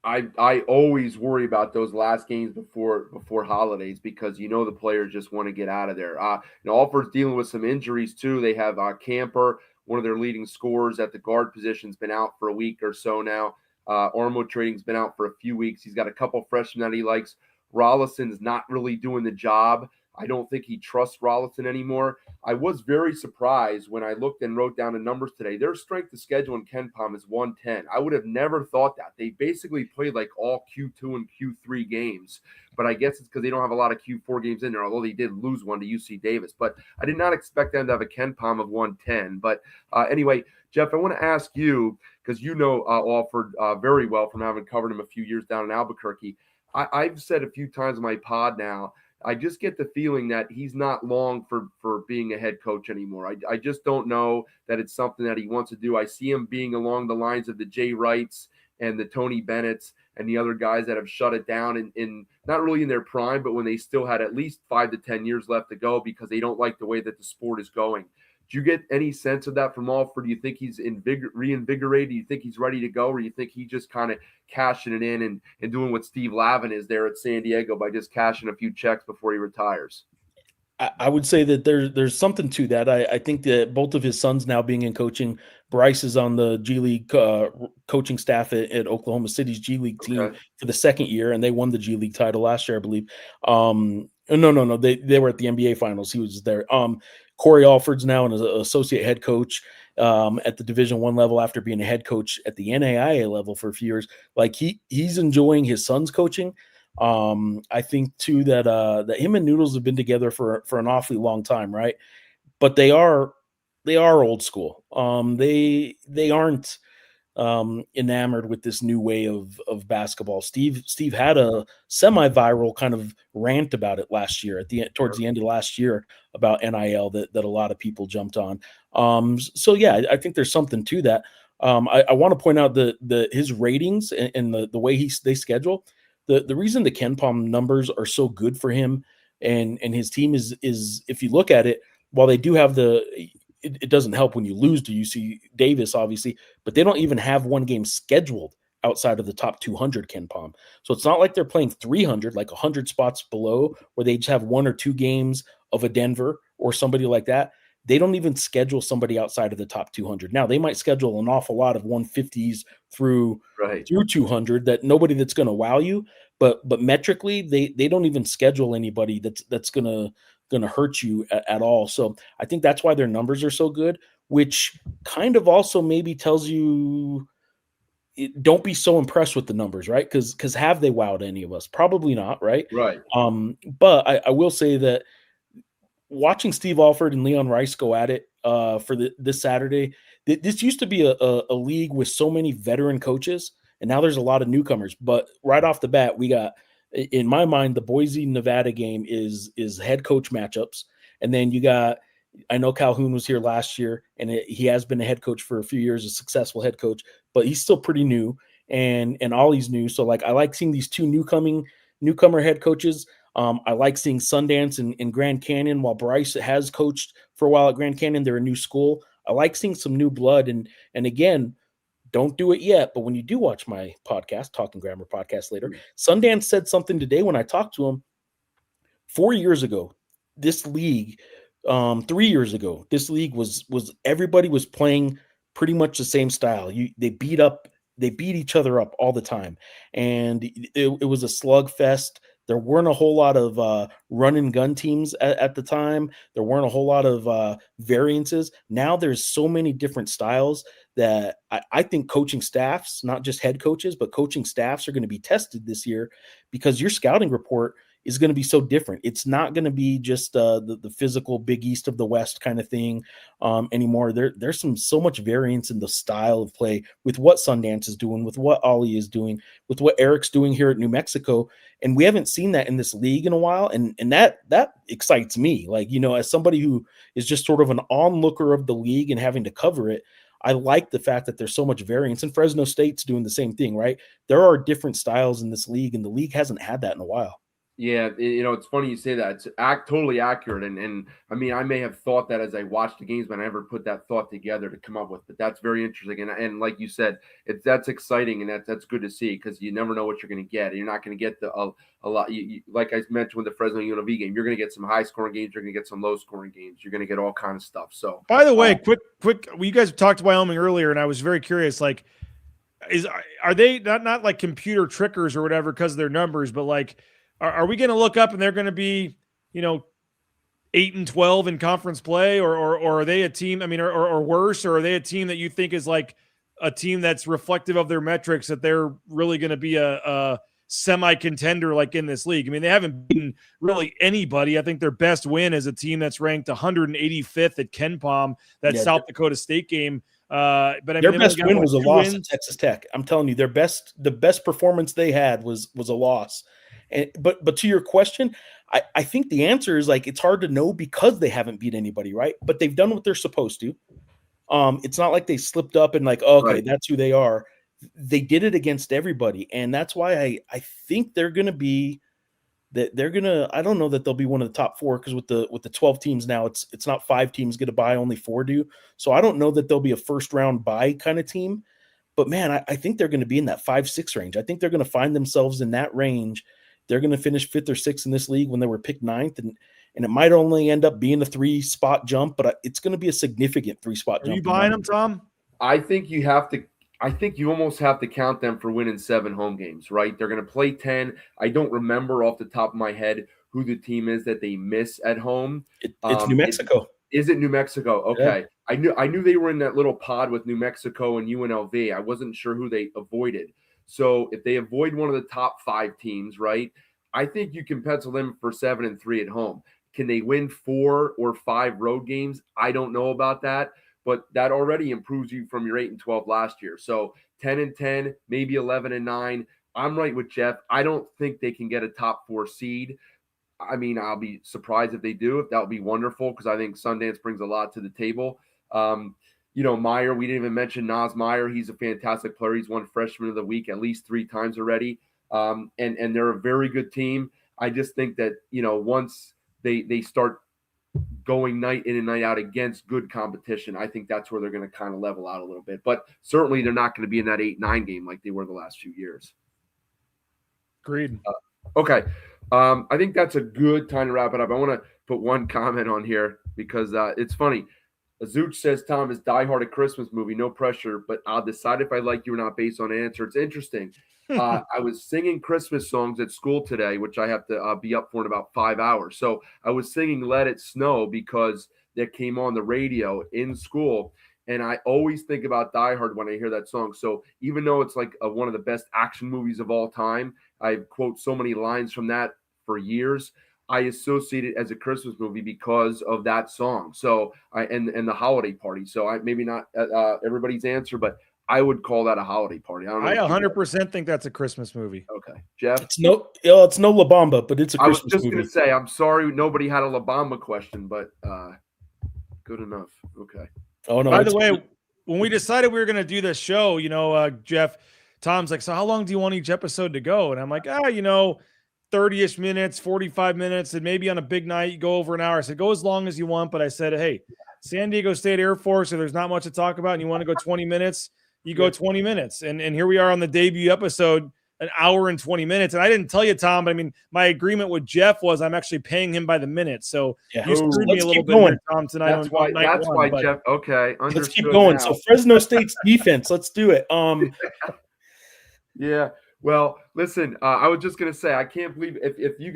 I always worry about those last games before holidays because the players just want to get out of there. Alford's dealing with some injuries too. They have Camper, one of their leading scorers at the guard position, has been out for a week or so now. Ormo Trading's been out for a few weeks. He's got a couple freshmen that he likes. Rollison's not really doing the job. I don't think he trusts Rollison anymore. I was very surprised when I looked and wrote down the numbers today. Their strength of schedule in KenPom is 110. I would have never thought that. They basically played like all Q2 and Q3 games, but I guess it's because they don't have a lot of Q4 games in there, although they did lose one to UC Davis. But I did not expect them to have a KenPom of 110. But anyway, Geoff, I want to ask you, because Alford very well from having covered him a few years down in Albuquerque. I've said a few times in my pod now, I just get the feeling that he's not long for being a head coach anymore. I just don't know that it's something that he wants to do. I see him being along the lines of the Jay Wrights and the Tony Bennett's and the other guys that have shut it down in not really in their prime, but when they still had at least 5 to 10 years left to go because they don't like the way that the sport is going. Do you get any sense of that from Alford? Do you think he's reinvigorated? Do you think he's ready to go? Or do you think he just kind of cashing it in and doing what Steve Lavin is there at San Diego by just cashing a few checks before he retires? I would say that there's something to that. I think that both of his sons now being in coaching, Bryce is on the G League coaching staff at Oklahoma City's G League team for the second year, and they won the G League title last year, I believe. No. They were at the NBA Finals. He was there. Corey Alford's now an associate head coach at the Division I level after being a head coach at the NAIA level for a few years. Like he's enjoying his son's coaching. I think too that him and Noodles have been together for an awfully long time, right? But they are old school. They aren't enamored with this new way of basketball. Steve had a semi-viral kind of rant about it last year towards the end of last year about NIL that a lot of people jumped on. So yeah, I think there's something to that. I want to point out his ratings and the way they schedule. The reason the KenPom numbers are so good for him and his team is if you look at it, while they do have it doesn't help when you lose to UC Davis, obviously, but they don't even have one game scheduled outside of the top 200 KenPom. So it's not like they're playing 300, like 100 spots below, where they just have one or two games of a Denver or somebody like that. they don't even schedule somebody outside of the top 200. Now they might schedule an awful lot of 150s through Right. 200 that nobody that's going to wow you, but metrically they don't even schedule anybody that's going to hurt you at all. So I think that's why their numbers are so good, which kind of also maybe tells you don't be so impressed with the numbers, right? Because have they wowed any of us? Probably not, right? Right. But I will say that watching Steve Alford and Leon Rice go at it for this Saturday, this used to be a league with so many veteran coaches, and now there's a lot of newcomers. But right off the bat, we got, in my mind, the Boise Nevada game is head coach matchups, and then you got, I know Calhoun was here last year, and he has been a head coach for a few years, a successful head coach, but he's still pretty new, and Ollie's new. So like I like seeing these two newcomer head coaches. I like seeing Sundance and Grand Canyon. While Bryce has coached for a while at Grand Canyon, they're a new school. I like seeing some new blood. And again, don't do it yet, but when you do watch my podcast, Talking Grammar podcast later, Sundance said something today when I talked to him. 4 years ago, this league, 3 years ago, this league was everybody was playing pretty much the same style. They beat each other up all the time, and it was a slugfest. There weren't a whole lot of run and gun teams at the time. There weren't a whole lot of variances. Now there's so many different styles that I think coaching staffs, not just head coaches, but coaching staffs are going to be tested this year, because your scouting report is going to be so different. It's not going to be just the physical Big East of the West kind of thing anymore. There's so much variance in the style of play with what Sundance is doing, with what Ollie is doing, with what Eric's doing here at New Mexico. And we haven't seen that in this league in a while. And that excites me. Like, as somebody who is just sort of an onlooker of the league and having to cover it, I like the fact that there's so much variance, and Fresno State's doing the same thing, right? There are different styles in this league, and the league hasn't had that in a while. Yeah, it's funny you say that. It's totally accurate, and I mean, I may have thought that as I watched the games, but I never put that thought together to come up with. But that's very interesting, and like you said, that's exciting, and that's good to see, because you never know what you're going to get. You're not going to get a lot. Like I mentioned with the Fresno UNLV game, you're going to get some high scoring games, you're going to get some low scoring games, you're going to get all kind of stuff. So, by the way, quick, well, you guys talked to Wyoming earlier, and I was very curious. Like, are they not like computer trickers or whatever because of their numbers, but like, are we going to look up and they're going to be, 8-12 in conference play, or are they a team? I mean, or worse, or are they a team that you think is like a team that's reflective of their metrics, that they're really going to be a semi-contender like in this league? I mean, they haven't beaten really anybody. I think their best win is a team that's ranked 185th at KenPom, that South Dakota State game. But I mean, their best win was a loss at Texas Tech. I'm telling you, the best performance they had was a loss. But to your question, I think the answer is, like, it's hard to know because they haven't beat anybody, right? But they've done what they're supposed to. It's not like they slipped up and like, okay, right, that's who they are. They did it against everybody, and that's why I think they're going to be that they're going to. I don't know that they'll be one of the top four, because with the 12 teams now, it's not 5 teams get a bye, only 4 do. So I don't know that they'll be a first round bye kind of team. But man, I think they're going to be in that 5-6 range. I think they're going to find themselves in that range. They're going to finish 5th or 6th in this league when they were picked 9th, and it might only end up being a 3-spot jump, but it's going to be a significant 3-spot jump. Are you buying them, Tom? I think you almost have to count them for winning 7 home games, right? They're going to play 10. I don't remember off the top of my head who the team is that they miss at home. It's New Mexico. Is it New Mexico? Okay. Yeah. I knew they were in that little pod with New Mexico and UNLV. I wasn't sure who they avoided. So if they avoid one of the top 5 teams, right, I think you can pencil them for 7-3 at home. Can they win 4 or 5 road games? I don't know about that, but that already improves you from your 8-12 last year. So 10-10, maybe 11-9. I'm right with Geoff. I don't think they can get a top 4 seed. I mean, I'll be surprised if they do. That would be wonderful, because I think Sundance brings a lot to the table. Meyer, we didn't even mention Nas Meyer. He's a fantastic player. He's won Freshman of the Week at least 3 times already. And they're a very good team. I just think that, once they start going night in and night out against good competition, I think that's where they're going to kind of level out a little bit. But certainly they're not going to be in that 8-9 game like they were the last few years. Agreed. Okay. I think that's a good time to wrap it up. I want to put one comment on here because it's funny. Azuch says, Tom is Die Hard a Christmas movie, no pressure, but I'll decide if I like you or not based on an answer. It's interesting. I was singing Christmas songs at school today, which I have to be up for in about 5 hours. So I was singing Let It Snow because that came on the radio in school. And I always think about Die Hard when I hear that song. So even though it's like one of the best action movies of all time, I quote so many lines from that for years. I associate it as a Christmas movie because of that song. So and the holiday party. So I maybe not everybody's answer, but I would call that a holiday party. I don't know. I 100% think that's a Christmas movie. Okay, Geoff. It's no La Bamba, but it's a Christmas movie. I was just going to say, I'm sorry nobody had a La Bamba question, but good enough. Okay. Oh no. By the way, when we decided we were going to do this show, Geoff, Tom's like, so how long do you want each episode to go? And I'm like, 30-ish minutes, 45 minutes, and maybe on a big night, you go over an hour. I said, go as long as you want. But I said, hey, San Diego State Air Force, if there's not much to talk about and you want to go 20 minutes, you go 20 minutes. And here we are on the debut episode, an hour and 20 minutes. And I didn't tell you, Tom, but I mean, my agreement with Jeff was I'm actually paying him by the minute. So you screwed me a little bit here, Tom, tonight. That's why Jeff. Okay. Let's keep going. Now. So Fresno State's defense, let's do it. Yeah. Well, listen, I was just going to say, I can't believe if you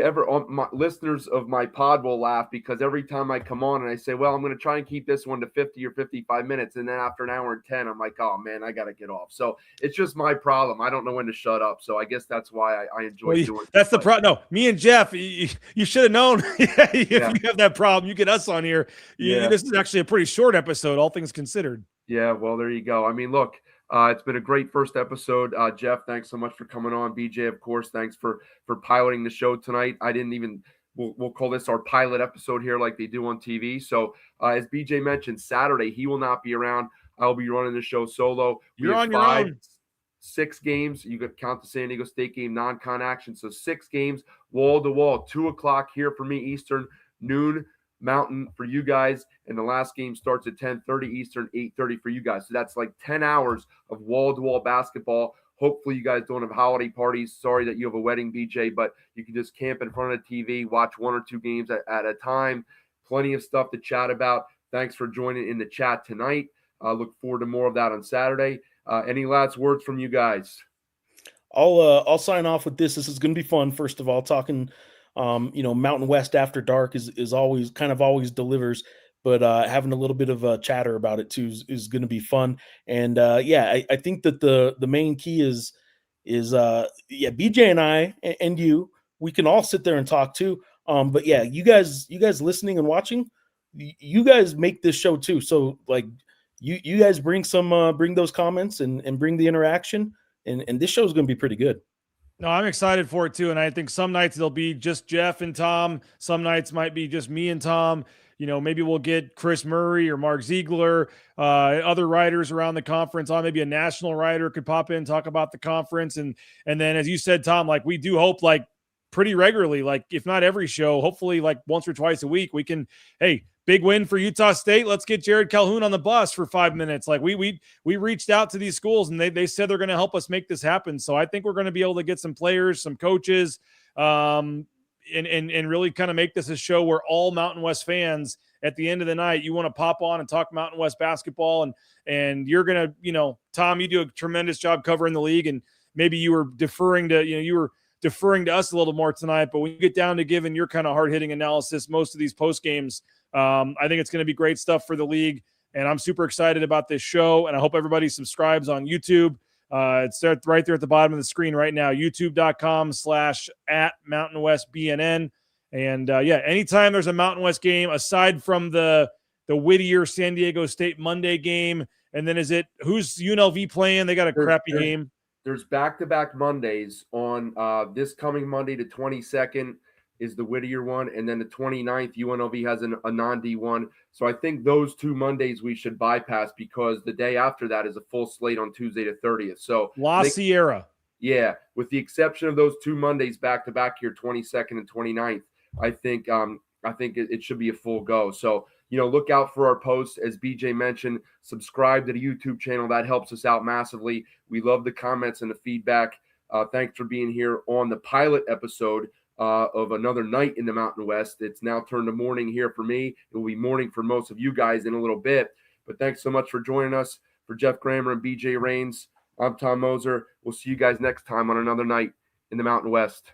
ever, my listeners of my pod will laugh because every time I come on and I say, well, I'm going to try and keep this one to 50 or 55 minutes. And then after an hour and 10, I'm like, oh man, I got to get off. So it's just my problem. I don't know when to shut up. So I guess that's why I enjoy doing it. That's the problem. No, me and Jeff, you should have known if you have that problem, you get us on here. This is actually a pretty short episode, all things considered. Yeah. Well, there you go. I mean, look, it's been a great first episode. Jeff, thanks so much for coming on. BJ, of course, thanks for piloting the show tonight. We'll call this our pilot episode here like they do on TV. So as BJ mentioned, Saturday, he will not be around. I'll be running the show solo. You're on your own. 6 games. You could count the San Diego State game, non-con action. So 6 games, wall to wall, 2:00 here for me, Eastern, noon Mountain for you guys, and the last game starts at 10:30 Eastern, 8:30 for you guys. So that's like 10 hours of wall-to-wall basketball. Hopefully you guys don't have holiday parties. Sorry that you have a wedding, BJ, but you can just camp in front of the TV, watch 1 or 2 games at a time. Plenty of stuff to chat about. Thanks for joining in the chat tonight. Look forward to more of that on Saturday. Any last words from you guys? I'll sign off with this. This is going to be fun. First of all, talking Mountain West after dark is always always delivers, but having a little bit of a chatter about it too is going to be fun. And I think that the main key is BJ and I and we can all sit there and talk too. But yeah, you guys listening and watching, you guys make this show too. So like you guys bring those comments and bring the interaction, and this show is going to be pretty good. No, I'm excited for it too. And I think some nights it'll be just Jeff and Tom. Some nights might be just me and Tom. Maybe we'll get Chris Murray or Mark Ziegler, other writers around the conference on. Maybe a national writer could pop in and talk about the conference. And then, as you said, Tom, like we do hope like pretty regularly, like if not every show, hopefully like once or twice a week, we can, hey, big win for Utah State. Let's get Jared Calhoun on the bus for 5 minutes. Like we reached out to these schools and they said they're going to help us make this happen. So I think we're going to be able to get some players, some coaches, and really kind of make this a show where all Mountain West fans at the end of the night, you want to pop on and talk Mountain West basketball. And you're going to, Tom, you do a tremendous job covering the league, and maybe you were deferring to us a little more tonight, but when you get down to giving your kind of hard-hitting analysis, most of these post games, I think it's going to be great stuff for the league, and I'm super excited about this show, and I hope everybody subscribes on YouTube. It's right there at the bottom of the screen right now, youtube.com/@MountainWestBNN. And anytime there's a Mountain West game, aside from the Whittier San Diego State Monday game, and then who's UNLV playing? They got a crappy game. There's back-to-back Mondays on this coming Monday, the 22nd is the Whittier one, and then the 29th, UNLV has a non-D1. So I think those 2 Mondays we should bypass because the day after that is a full slate on Tuesday the 30th. So La Sierra. Yeah, with the exception of those 2 Mondays back-to-back here, 22nd and 29th, I think it should be a full go. So, look out for our posts. As BJ mentioned, subscribe to the YouTube channel. That helps us out massively. We love the comments and the feedback. Thanks for being here on the pilot episode of another night in the Mountain West. It's now turned to morning here for me. It will be morning for most of you guys in a little bit. But thanks so much for joining us. For Geoff Grammer and BJ Rains, I'm Tom Moser. We'll see you guys next time on another night in the Mountain West.